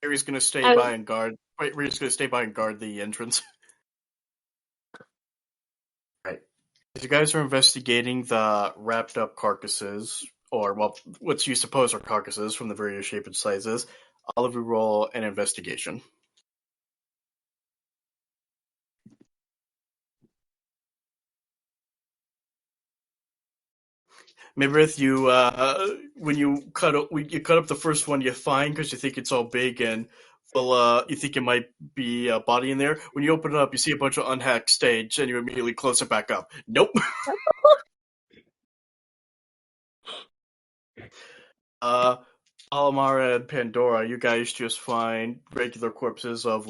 [SPEAKER 1] Harry's gonna stay by and guard. Wait, we're just gonna stay by and guard the entrance. Right. As you guys are investigating the wrapped up carcasses, or what you suppose are carcasses from the various shapes and sizes, all of you roll an investigation. Mibirith, when you cut up the first one, you find because you think it's all big and you think it might be a body in there. When you open it up, you see a bunch of unhacked stage, and you immediately close it back up. Nope. Alamara and Pandora, you guys just find regular corpses of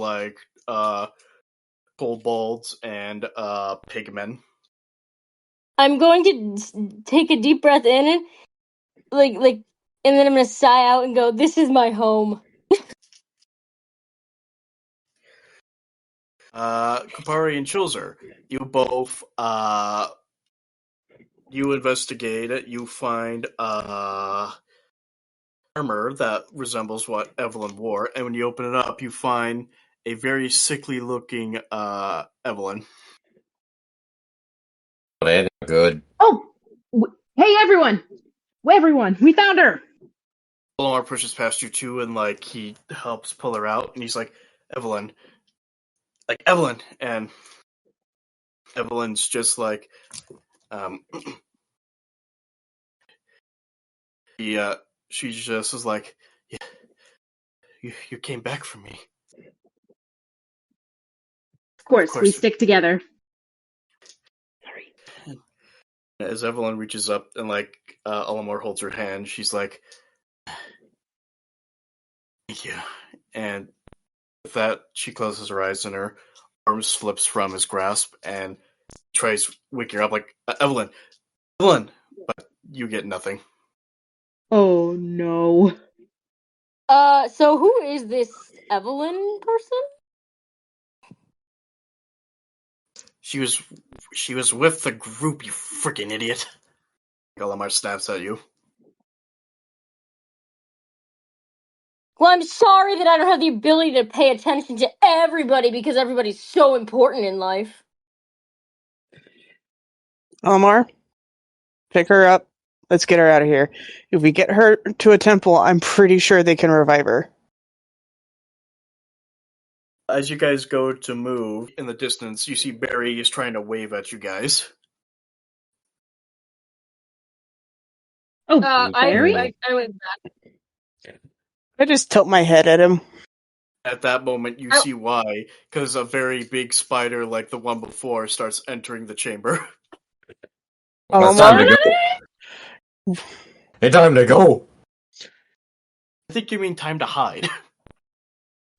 [SPEAKER 1] kobolds and pigmen.
[SPEAKER 6] I'm going to take a deep breath in, and then I'm gonna sigh out and go, "This is my home."
[SPEAKER 1] Kupari and Chilzer, you both you investigate it. You find armor that resembles what Evelyn wore, and when you open it up, you find a very sickly-looking Evelyn.
[SPEAKER 7] But good.
[SPEAKER 4] Oh, hey everyone! Everyone, we found her.
[SPEAKER 1] Lamar pushes past you too, and like he helps pull her out, and he's like, Evelyn, and Evelyn's just like, she just is like, yeah, you came back for me.
[SPEAKER 4] Of course, we stick together.
[SPEAKER 1] Sorry. As Evelyn reaches up and like Olimar holds her hand, she's like, thank you. And with that, she closes her eyes and her arm slips from his grasp and tries waking her up like, Evelyn, but you get nothing.
[SPEAKER 4] Oh no.
[SPEAKER 6] So who is this Evelyn person?
[SPEAKER 1] She was with the group, you freaking idiot. Olimar snaps at you.
[SPEAKER 6] Well, I'm sorry that I don't have the ability to pay attention to everybody because everybody's so important in life.
[SPEAKER 5] Omar, pick her up. Let's get her out of here. If we get her to a temple, I'm pretty sure they can revive her.
[SPEAKER 1] As you guys go to move, in the distance, you see Barry is trying to wave at you guys.
[SPEAKER 4] Oh,
[SPEAKER 6] Barry? I went back.
[SPEAKER 5] I just tilt my head at him.
[SPEAKER 1] At that moment, you see why, because a very big spider like the one before starts entering the chamber.
[SPEAKER 7] It's time to go. It's time to go.
[SPEAKER 1] I think you mean time to hide.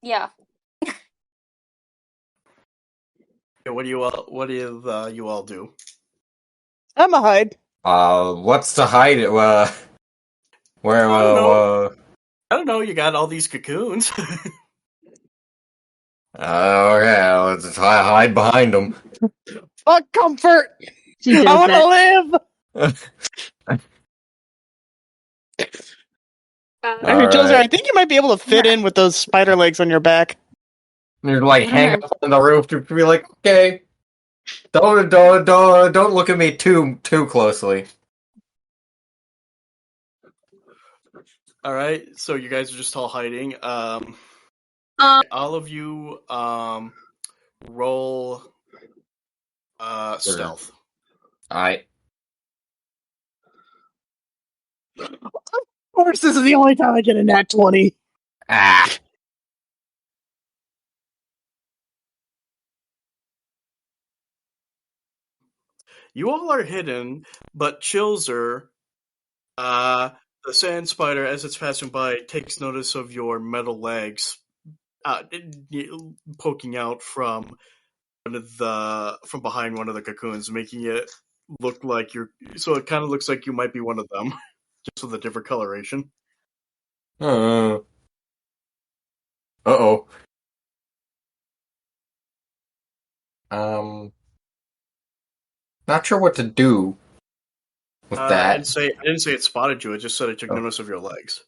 [SPEAKER 6] Yeah.
[SPEAKER 1] What do you all do?
[SPEAKER 5] I'm a hide.
[SPEAKER 7] What's to hide? Where?
[SPEAKER 1] I don't know. You got all these cocoons.
[SPEAKER 7] Okay, let's hide behind them.
[SPEAKER 5] Fuck comfort.
[SPEAKER 4] she does
[SPEAKER 5] I want to live.
[SPEAKER 7] All
[SPEAKER 5] Chills her,
[SPEAKER 7] right.
[SPEAKER 5] I think you might be able to fit in with those spider legs on your back.
[SPEAKER 7] You're like hang up on the roof to be like, okay, don't look at me too closely.
[SPEAKER 1] All right, so you guys are just all hiding. All of you roll stealth.
[SPEAKER 7] Alright.
[SPEAKER 5] Of course, this is the only time I get a nat 20.
[SPEAKER 7] Ah.
[SPEAKER 1] You all are hidden, but Chilzer, the sand spider, as it's passing by, takes notice of your metal legs poking out from behind one of the cocoons, making it look like you're. So it kind of looks like you might be one of them, just with a different coloration.
[SPEAKER 7] Uh-oh. Not sure what to do with that.
[SPEAKER 1] I didn't say it spotted you. It just said it took notice of your legs.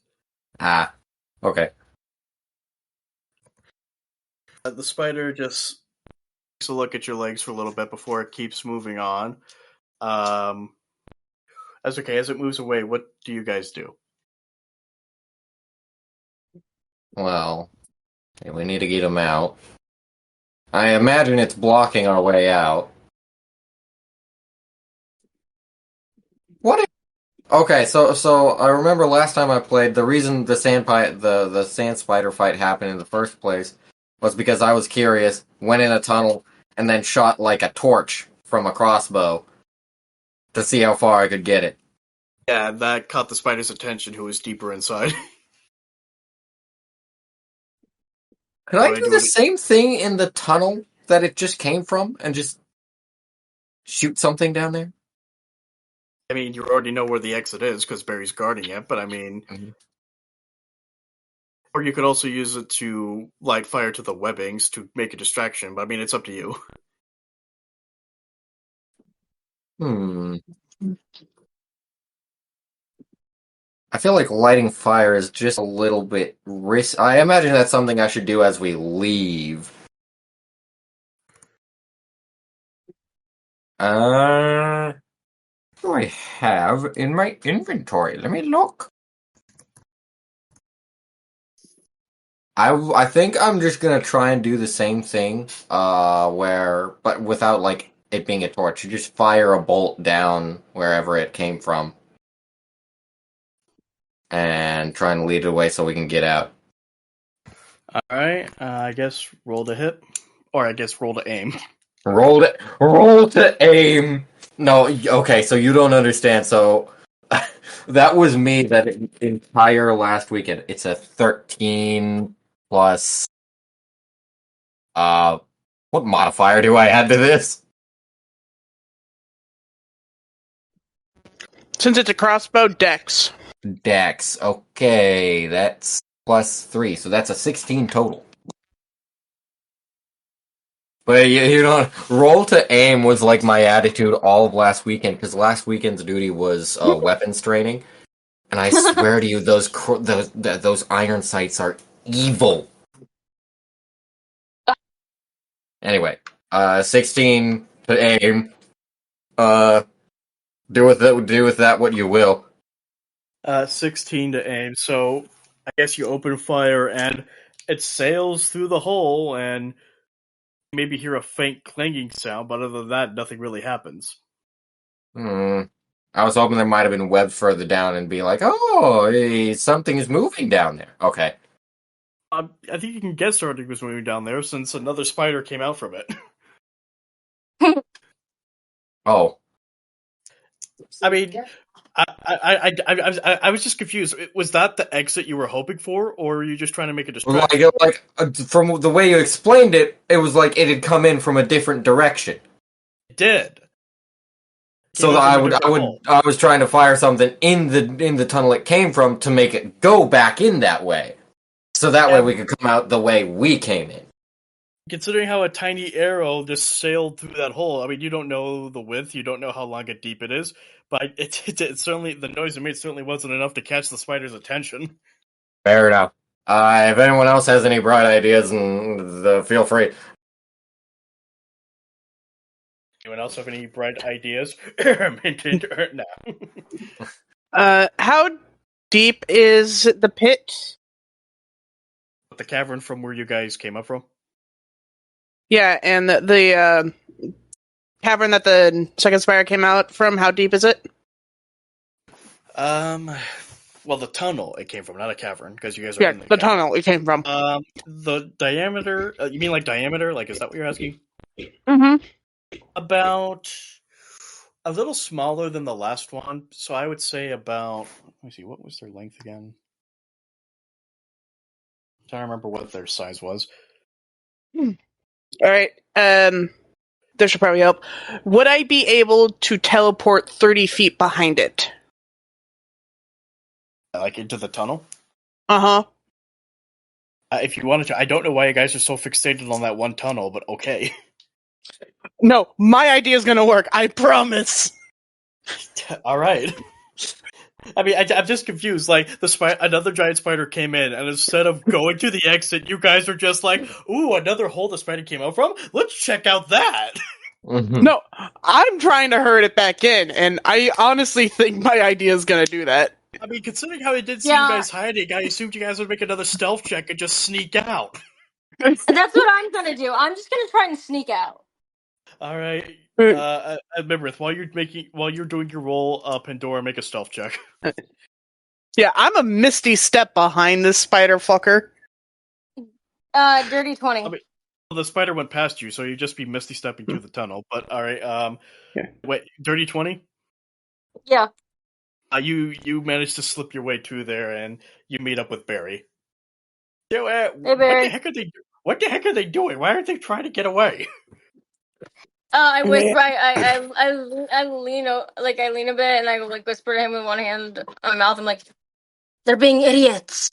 [SPEAKER 7] Ah. Okay.
[SPEAKER 1] The spider just takes a look at your legs for a little bit before it keeps moving on. That's okay. As it moves away, what do you guys do?
[SPEAKER 7] Well, we need to get him out. I imagine it's blocking our way out. What? Okay, so I remember last time I played, the reason the sand spider fight happened in the first place was because I was curious, went in a tunnel, and then shot like a torch from a crossbow to see how far I could get it.
[SPEAKER 1] Yeah, that caught the spider's attention, who was deeper inside.
[SPEAKER 7] Could I do the same thing in the tunnel that it just came from and just shoot something down there?
[SPEAKER 1] I mean, you already know where the exit is because Barry's guarding it, but I mean...
[SPEAKER 7] Mm-hmm.
[SPEAKER 1] Or you could also use it to light fire to the webbings to make a distraction, but I mean, it's up to you.
[SPEAKER 7] I feel like lighting fire is just a little bit risk. I imagine that's something I should do as we leave. What do I have in my inventory? Let me look. I think I'm just gonna try and do the same thing, but without like it being a torch. You just fire a bolt down wherever it came from, and try and lead it away so we can get out.
[SPEAKER 1] All right. I guess roll to hit, or I guess roll to aim.
[SPEAKER 7] Roll to aim. No, okay, so you don't understand. So that was me that entire last weekend. It's a 13 plus. What modifier do I add to this?
[SPEAKER 5] Since it's a crossbow, dex.
[SPEAKER 7] Dex. Okay, that's plus 3, so that's a 16 total. But you know, roll to aim was like my attitude all of last weekend, because last weekend's duty was weapons training, and I swear to you, those iron sights are evil. Anyway, 16 to aim. Do with that what you will.
[SPEAKER 1] 16 to aim. So I guess you open fire and it sails through the hole, and maybe hear a faint clanging sound, but other than that, nothing really happens.
[SPEAKER 7] I was hoping there might have been web further down and be like, oh, something is moving down there. Okay.
[SPEAKER 1] I think you can guess something was moving down there since another spider came out from it.
[SPEAKER 7] Oh.
[SPEAKER 1] I mean, I was just confused. Was that the exit you were hoping for, or were you just trying to make a distraction?
[SPEAKER 7] From the way you explained it, it was like it had come in from a different direction.
[SPEAKER 1] It did.
[SPEAKER 7] So I was trying to fire something in the tunnel it came from to make it go back in that way. So that way we could come out the way we came in.
[SPEAKER 1] Considering how a tiny arrow just sailed through that hole, I mean, you don't know the width, you don't know how long and deep it is, but it certainly, the noise it made certainly wasn't enough to catch the spider's attention.
[SPEAKER 7] Fair enough. If anyone else has any bright ideas, feel free.
[SPEAKER 1] Anyone else have any bright ideas? No.
[SPEAKER 5] How deep is the pit?
[SPEAKER 1] The cavern from where you guys came up from?
[SPEAKER 5] Yeah, and the cavern that the second spider came out from, how deep is it?
[SPEAKER 1] Well, the tunnel it came from, not a cavern, because you guys are in
[SPEAKER 5] the tunnel it came from.
[SPEAKER 1] The diameter, you mean like diameter? Like, is that what you're asking?
[SPEAKER 5] Mm-hmm.
[SPEAKER 1] About a little smaller than the last one, so I would say about, let me see, what was their length again? I'm trying to remember what their size was.
[SPEAKER 5] Alright, this should probably help. Would I be able to teleport 30 feet behind it?
[SPEAKER 1] Like into the tunnel?
[SPEAKER 5] Uh-huh.
[SPEAKER 1] If you wanted to. I don't know why you guys are so fixated on that one tunnel, but okay.
[SPEAKER 5] No, my idea is gonna work, I promise!
[SPEAKER 1] Alright. I mean, I'm just confused. Like, another giant spider came in, and instead of going to the exit, you guys are just like, ooh, another hole the spider came out from? Let's check out that!
[SPEAKER 7] Mm-hmm.
[SPEAKER 5] No, I'm trying to herd it back in, and I honestly think my idea is gonna do that.
[SPEAKER 1] I mean, considering how it did see you guys hiding, I assumed you guys would make another stealth check and just sneak out.
[SPEAKER 6] That's what I'm gonna do. I'm just gonna try and sneak out.
[SPEAKER 1] Alright. Memoryth, while you're doing your roll, Pandora, make a stealth check.
[SPEAKER 5] Yeah, I'm a misty step behind this spider fucker.
[SPEAKER 6] Dirty 20.
[SPEAKER 1] I mean, the spider went past you, so you'd just be misty stepping through the tunnel. But alright, wait, dirty 20?
[SPEAKER 6] Yeah.
[SPEAKER 1] You managed to slip your way through there, and you meet up with Barry.
[SPEAKER 6] Hey, Barry.
[SPEAKER 1] What the heck are they doing? Why aren't they trying to get away?
[SPEAKER 6] I whisper. I lean a bit, and I like whisper to him with one hand on my mouth. I'm like, "They're being idiots."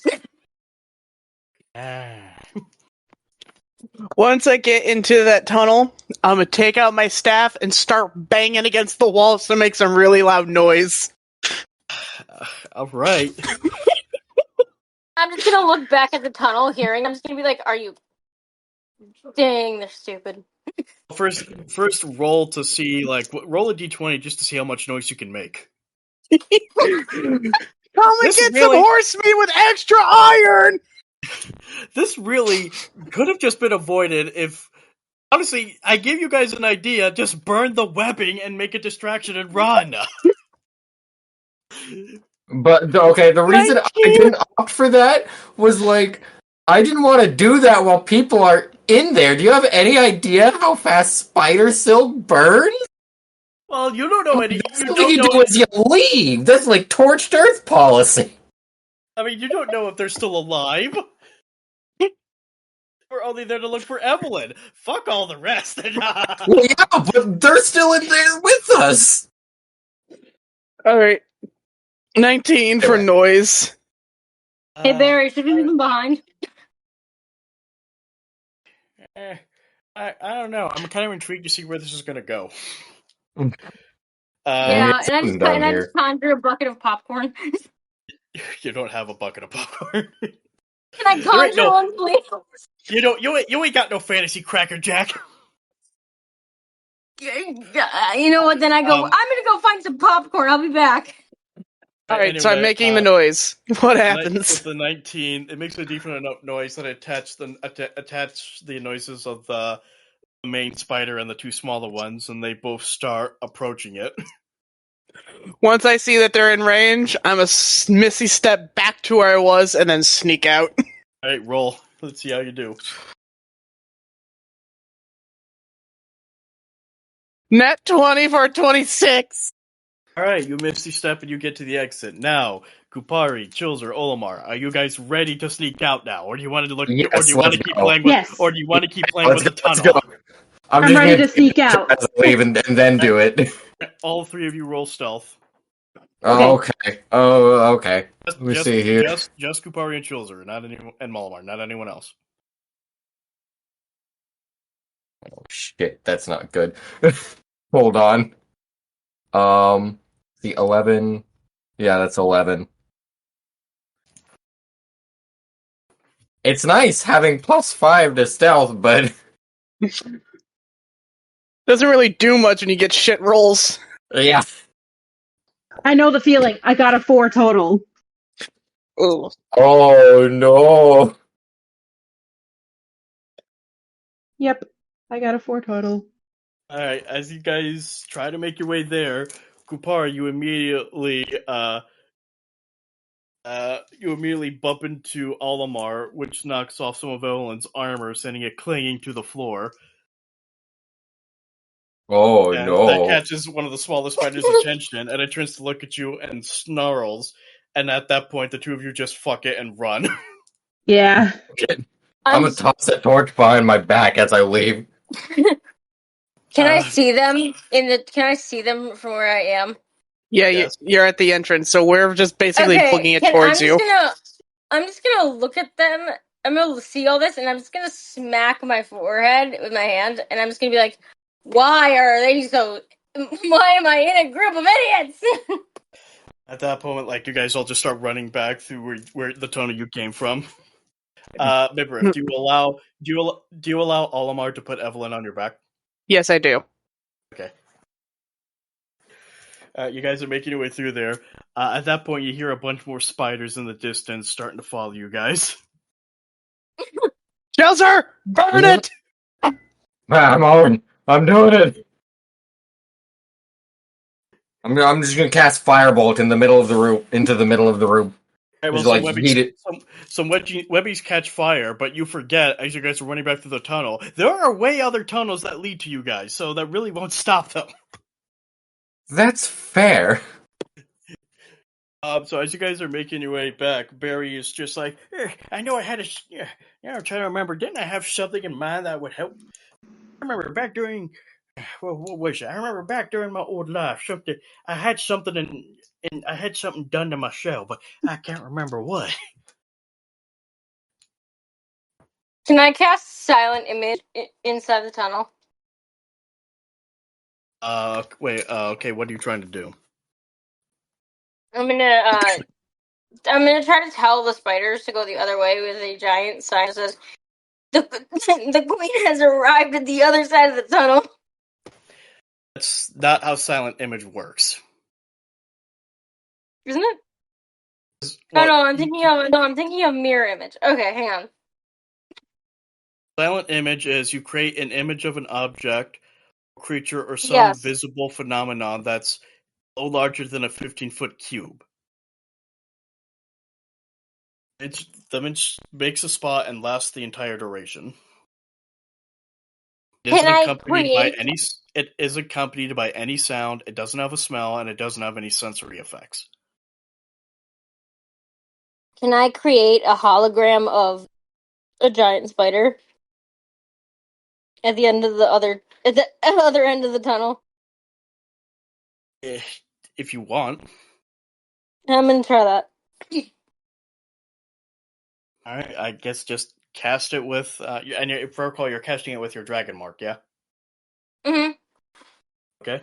[SPEAKER 5] Once I get into that tunnel, I'm gonna take out my staff and start banging against the walls to make some really loud noise.
[SPEAKER 1] All right.
[SPEAKER 6] I'm just gonna look back at the tunnel, hearing. I'm just gonna be like, "Are you?" Dang, they're stupid.
[SPEAKER 1] First roll to see roll a d20 just to see how much noise you can make.
[SPEAKER 5] Come and
[SPEAKER 1] This
[SPEAKER 5] get some
[SPEAKER 1] really-
[SPEAKER 5] horse meat with extra iron!
[SPEAKER 1] This really could have just been avoided if, honestly, I gave you guys an idea. Just burn the webbing and make a distraction and run.
[SPEAKER 7] But okay, the reason I didn't opt for that was I didn't want to do that while people are in there. Do you have any idea how fast spider silk burns?
[SPEAKER 1] Well, you don't know any.
[SPEAKER 7] That's what you do is you leave. That's like torched earth policy.
[SPEAKER 1] I mean, you don't know if they're still alive. We're only there to look for Evelyn. Fuck all the rest.
[SPEAKER 7] Well, yeah, but they're still in there with us.
[SPEAKER 5] Alright. 19 for noise.
[SPEAKER 6] Hey Barry, should we leave him behind?
[SPEAKER 1] I don't know. I'm kind of intrigued to see where this is going to go.
[SPEAKER 6] Yeah, and I just conjure a bucket of popcorn.
[SPEAKER 1] You don't have a bucket of popcorn.
[SPEAKER 6] Can I conjure one, please?
[SPEAKER 1] You ain't got no fantasy Cracker Jack.
[SPEAKER 6] You know what? Then I'm gonna go find some popcorn. I'll be back.
[SPEAKER 5] Alright,
[SPEAKER 1] anyway,
[SPEAKER 5] so I'm making the noise. What happens?
[SPEAKER 1] With the 19, it makes a decent enough noise that I attach the noises of the main spider and the two smaller ones, and they both start approaching it.
[SPEAKER 5] Once I see that they're in range, I'm a missy step back to where I was and then sneak out.
[SPEAKER 1] Alright, roll. Let's see how you do.
[SPEAKER 5] Net 20 for 26.
[SPEAKER 1] Alright, you misty step and you get to the exit. Now, Kupari, Chilzer, Olimar, are you guys ready to sneak out now? Or do you want to look
[SPEAKER 7] Yes,
[SPEAKER 1] or do you want to keep playing with the tunnel?
[SPEAKER 7] Let's go.
[SPEAKER 4] I'm ready to sneak out.
[SPEAKER 7] As I leave and then do it.
[SPEAKER 1] All three of you roll stealth.
[SPEAKER 7] Okay. Oh, okay. Let me see here.
[SPEAKER 1] Just Kupari and Chilzer, and Malamar, not anyone else.
[SPEAKER 7] Oh shit, that's not good. Hold on. The 11. Yeah, that's 11. It's nice having +5 to stealth, but
[SPEAKER 5] doesn't really do much when you get shit rolls.
[SPEAKER 7] Yeah.
[SPEAKER 4] I know the feeling. I got a 4 total.
[SPEAKER 5] Ooh.
[SPEAKER 7] Oh no.
[SPEAKER 4] Yep, I got a 4 total.
[SPEAKER 1] Alright, as you guys try to make your way there, Kupari, you immediately bump into Olimar, which knocks off some of Evelyn's armor, sending it clinging to the floor.
[SPEAKER 7] Oh
[SPEAKER 1] and
[SPEAKER 7] no.
[SPEAKER 1] That catches one of the smaller spiders' attention, and it turns to look at you and snarls, and at that point the two of you just fuck it and run.
[SPEAKER 4] Yeah.
[SPEAKER 7] I'm gonna toss a torch behind my back as I leave.
[SPEAKER 6] Can I see them Can I see them from where I am?
[SPEAKER 5] Yeah,
[SPEAKER 1] Yes.
[SPEAKER 5] you're at the entrance, so we're just basically flinging it towards you.
[SPEAKER 6] I'm just gonna look at them. I'm gonna see all this, and I'm just gonna smack my forehead with my hand, and I'm just gonna be like, "Why are they so? Why am I in a group of idiots?"
[SPEAKER 1] At that moment, you guys all just start running back through where the tunnel you came from. Mibrif, do you allow Olimar to put Evelyn on your back?
[SPEAKER 5] Yes, I do.
[SPEAKER 1] Okay. You guys are making your way through there. At that point, you hear a bunch more spiders in the distance starting to follow you guys.
[SPEAKER 5] Chilzer, burn it!
[SPEAKER 7] I'm on. I'm doing it. I'm just gonna cast Firebolt in the middle of the room, into the middle of the room.
[SPEAKER 1] Right, well, some webbies catch fire, but you forget as you guys are running back through the tunnel. There are way other tunnels that lead to you guys, so that really won't stop them.
[SPEAKER 7] That's fair.
[SPEAKER 1] So as you guys are making your way back, Barry is just like, I know I had I'm trying to remember. Didn't I have something in mind that would help? I remember back during, what was it? I remember back during my old life, I had something and I had something done to my shell, but I can't remember what.
[SPEAKER 6] Can I cast Silent Image inside the tunnel?
[SPEAKER 1] Okay, what are you trying to do?
[SPEAKER 6] I'm gonna try to tell the spiders to go the other way with a giant sign that says, the queen has arrived at the other side of the tunnel.
[SPEAKER 1] That's not how silent image works.
[SPEAKER 6] Isn't it?
[SPEAKER 1] Well,
[SPEAKER 6] no, I'm thinking of mirror image. Okay, hang on.
[SPEAKER 1] Silent image is you create an image of an object, creature, or some
[SPEAKER 6] Yes.
[SPEAKER 1] visible phenomenon that's no larger than a 15-foot cube. The image makes a spot and lasts the entire duration. It isn't accompanied by any sound, it doesn't have a smell, and it doesn't have any sensory effects.
[SPEAKER 6] Can I create a hologram of a giant spider at the end of the other end of the tunnel?
[SPEAKER 1] If you want.
[SPEAKER 6] I'm gonna try that.
[SPEAKER 1] Alright, I guess just cast it with, and if I recall, you're casting it with your dragon mark, yeah?
[SPEAKER 6] Mm-hmm.
[SPEAKER 1] Okay.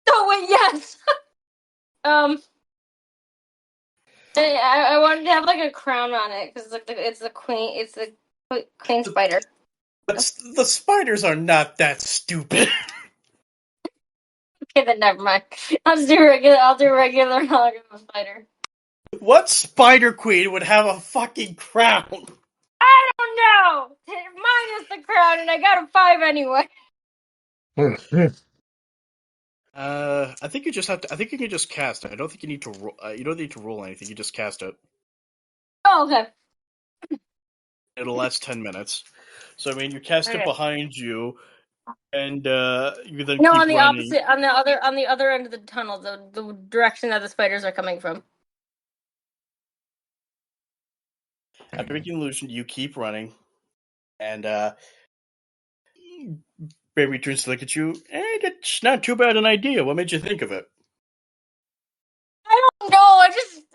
[SPEAKER 6] Oh wait, yes! I wanted to have like a crown on it, because it's the queen spider.
[SPEAKER 1] But the spiders are not that stupid.
[SPEAKER 6] Okay, then never mind. I'll do regular hologram spider.
[SPEAKER 1] What spider queen would have a fucking crown?
[SPEAKER 6] I don't know! Mine is the crown, and I got a 5 anyway.
[SPEAKER 1] I think you just have to. I think you can just cast it. I don't think you need to. You don't need to roll anything. You just cast it.
[SPEAKER 6] Oh, okay.
[SPEAKER 1] It'll last 10 minutes. So I mean, you cast it behind you, and you then keep
[SPEAKER 6] on the
[SPEAKER 1] running.
[SPEAKER 6] opposite, on the other end of the tunnel, the direction that the spiders are coming from.
[SPEAKER 1] After making the illusion, you keep running, and Baby turns to look at you. It's not too bad an idea. What made you think of it?
[SPEAKER 6] I don't know. I just think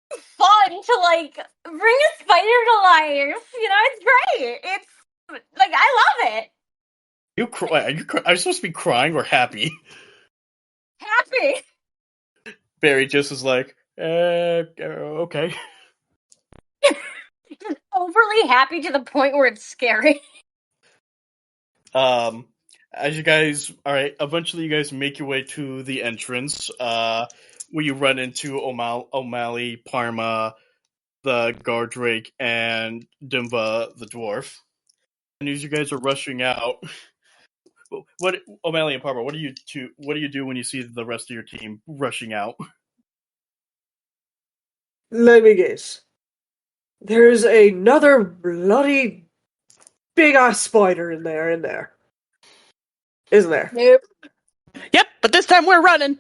[SPEAKER 6] it's fun to like bring a spider to life. You know, it's great. It's like I love it.
[SPEAKER 1] You cry? Are you supposed to be crying or happy?
[SPEAKER 6] Happy.
[SPEAKER 1] Barry just is like, okay.
[SPEAKER 6] Overly happy to the point where it's scary.
[SPEAKER 1] As you guys, alright, eventually you guys make your way to the entrance, where you run into O'Malley, Parma, the Gardrake, and Dimba, the dwarf. And as you guys are rushing out, O'Malley and Parma, what do you do when you see the rest of your team rushing out?
[SPEAKER 8] Let me guess. There's another bloody big-ass spider in there. Isn't there?
[SPEAKER 6] Nope.
[SPEAKER 5] Yep, but this time we're running.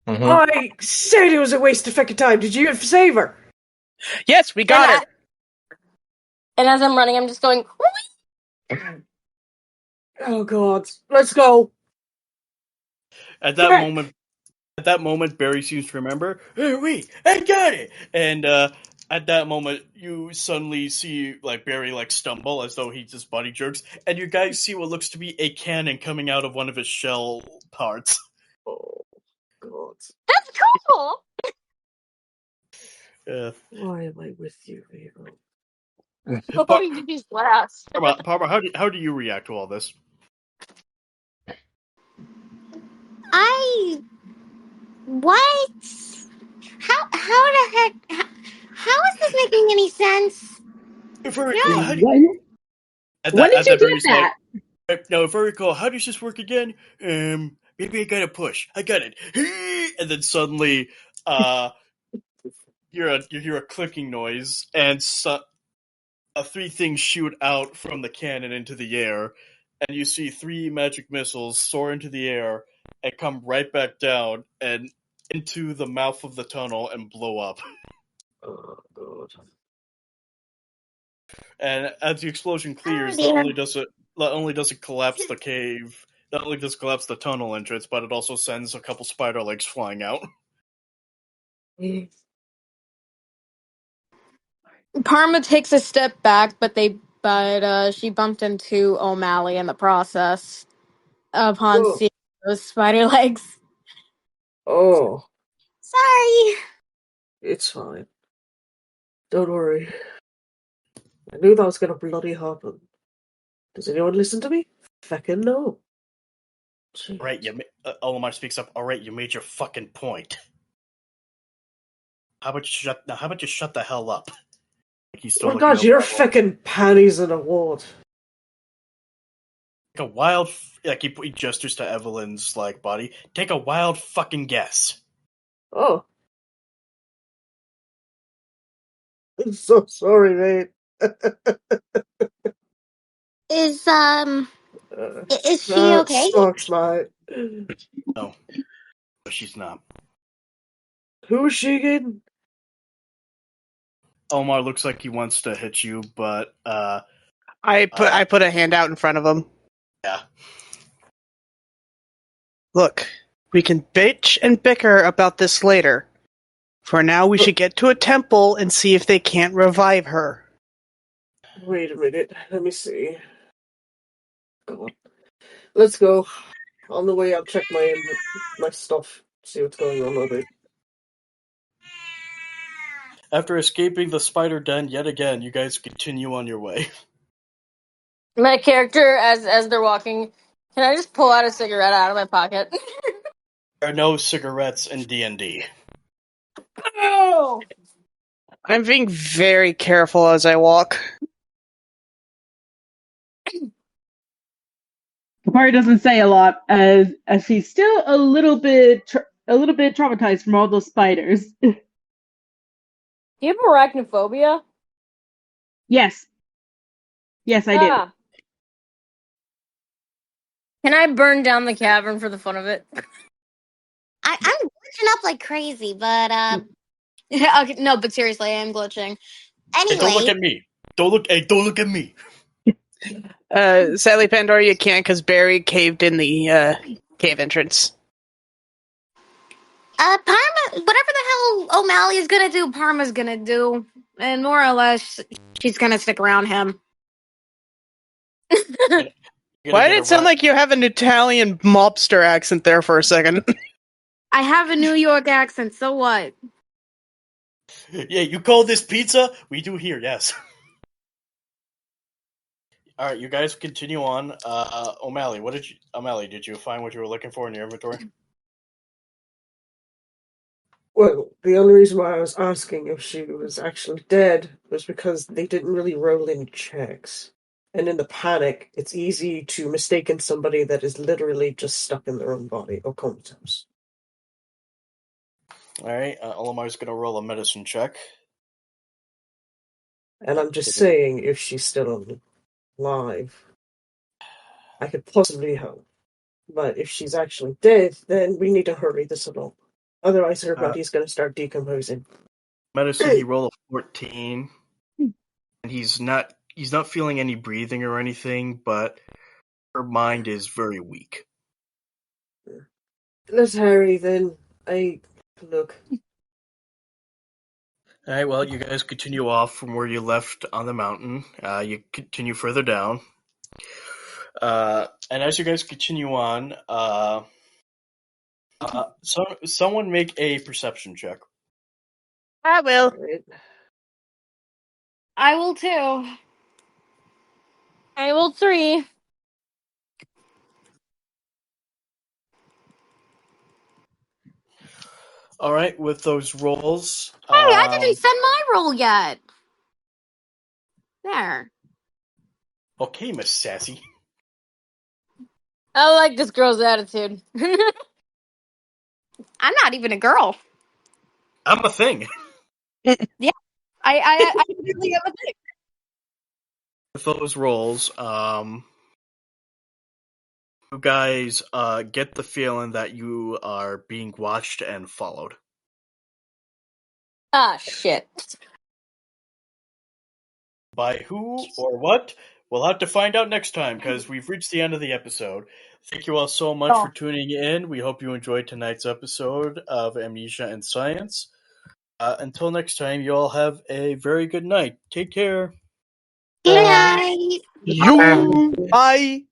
[SPEAKER 7] Mm-hmm.
[SPEAKER 8] I said it was a waste of fucking time. Did you save her?
[SPEAKER 5] Yes, we got her.
[SPEAKER 6] And as I'm running, I'm just going.
[SPEAKER 8] Oh god, let's go.
[SPEAKER 1] At that moment, Barry seems to remember. Hey, wait, I got it! And at that moment, you suddenly see like Barry like stumble as though he just body jerks, and you guys see what looks to be a cannon coming out of one of his shell parts.
[SPEAKER 8] Oh god.
[SPEAKER 6] That's cool.
[SPEAKER 8] Why am I with you, Ava?
[SPEAKER 6] Oh, you just last.
[SPEAKER 1] Parma, how do you react to all this?
[SPEAKER 9] What? How the heck? How is this making any sense?
[SPEAKER 1] If I
[SPEAKER 4] When did you get that?
[SPEAKER 1] Now, if I recall, how does this work again? Maybe I gotta push. I got it. And then suddenly, you hear a clicking noise, and three things shoot out from the cannon into the air, and you see 3 magic missiles soar into the air and come right back down and into the mouth of the tunnel and blow up.
[SPEAKER 8] Oh god.
[SPEAKER 1] And as the explosion clears,
[SPEAKER 9] dear.
[SPEAKER 1] not only does it collapse the cave, not only does it collapse the tunnel entrance, but it also sends a couple spider legs flying out.
[SPEAKER 10] Parma takes a step back, but she bumped into O'Malley in the process upon
[SPEAKER 8] Oh.
[SPEAKER 10] seeing those spider legs.
[SPEAKER 8] Oh.
[SPEAKER 9] Sorry.
[SPEAKER 8] It's fine. Don't worry. I knew that was gonna bloody happen. Does anyone listen to me? Feckin' no. Jeez.
[SPEAKER 1] Right, Olimar speaks up. All right, you made your fucking point. How about you shut the hell up? Like he's still
[SPEAKER 8] Oh
[SPEAKER 1] looking
[SPEAKER 8] god,
[SPEAKER 1] over
[SPEAKER 8] your
[SPEAKER 1] at Roll.
[SPEAKER 8] feckin' panties in a wad.
[SPEAKER 1] Take a wild, he gestures to Evelyn's body. Take a wild fucking guess.
[SPEAKER 8] Oh. I'm so sorry, mate.
[SPEAKER 9] Is she
[SPEAKER 8] That
[SPEAKER 9] okay?
[SPEAKER 8] sucks, mate.
[SPEAKER 1] No, she's not.
[SPEAKER 8] Who is she again?
[SPEAKER 1] Omar looks like he wants to hit you, but
[SPEAKER 5] I put a hand out in front of him.
[SPEAKER 1] yeah.
[SPEAKER 5] Look, we can bitch and bicker about this later. For now, we should get to a temple and see if they can't revive her.
[SPEAKER 8] Wait a minute. Let me see. God. Let's go. On the way, I'll check my stuff. See what's going on with it.
[SPEAKER 1] After escaping the spider den yet again, you guys continue on your way.
[SPEAKER 6] My character, as they're walking, can I just pull out a cigarette out of my pocket?
[SPEAKER 1] There are no cigarettes in D&D.
[SPEAKER 6] Oh!
[SPEAKER 5] I'm being very careful as I walk.
[SPEAKER 4] Kapari doesn't say a lot as she's still a little bit traumatized from all those spiders.
[SPEAKER 6] Do you have arachnophobia?
[SPEAKER 4] Yes, I do.
[SPEAKER 6] Can I burn down the cavern for the fun of it?
[SPEAKER 9] I'm glitching up like crazy, but okay, no, but seriously, I am glitching.
[SPEAKER 1] Hey, don't look
[SPEAKER 9] Anyway,
[SPEAKER 1] at me. Don't look at me.
[SPEAKER 5] Sadly, Pandora, you can't because Barry caved in the cave entrance.
[SPEAKER 9] Parma, whatever the hell O'Malley is gonna do, Parma's gonna do, and more or less, she's gonna stick around him.
[SPEAKER 5] Why did it sound like you have an Italian mobster accent there for a second?
[SPEAKER 9] I have a New York accent, so what?
[SPEAKER 1] Yeah, you call this pizza? We do here, yes. All right, you guys continue on. O'Malley, did you find what you were looking for in your inventory?
[SPEAKER 8] Well, the only reason why I was asking if she was actually dead was because they didn't really roll any checks. And in the panic, it's easy to mistake somebody that is literally just stuck in their own body or comatose.
[SPEAKER 1] All right, Olamar's going to roll a medicine check.
[SPEAKER 8] And I'm just saying, if she's still alive, I could possibly help. But if she's actually dead, then we need to hurry this along. Otherwise, her body's going to start decomposing.
[SPEAKER 1] Medicine, he rolled a 14. And he's not feeling any breathing or anything, but her mind is very weak.
[SPEAKER 8] Let's hurry then. Look.
[SPEAKER 1] All right, well, you guys continue off from where you left on the mountain. You continue further down. And as you guys continue on, someone make a perception check.
[SPEAKER 5] I will.
[SPEAKER 9] I will too.
[SPEAKER 6] I will 3.
[SPEAKER 1] All right, with those rolls.
[SPEAKER 9] Hey, I didn't send my roll yet. There.
[SPEAKER 1] Okay, Miss Sassy.
[SPEAKER 6] I like this girl's attitude.
[SPEAKER 9] I'm not even a girl.
[SPEAKER 1] I'm a thing.
[SPEAKER 9] Yeah, I really am a thing.
[SPEAKER 1] With those rolls, you guys get the feeling that you are being watched and followed.
[SPEAKER 6] Ah, shit.
[SPEAKER 1] By who or what? We'll have to find out next time, because we've reached the end of the episode. Thank you all so much for tuning in. We hope you enjoyed tonight's episode of Amnesia and Science. Until next time, you all have a very good night. Take care.
[SPEAKER 9] Good night.
[SPEAKER 5] You. Bye.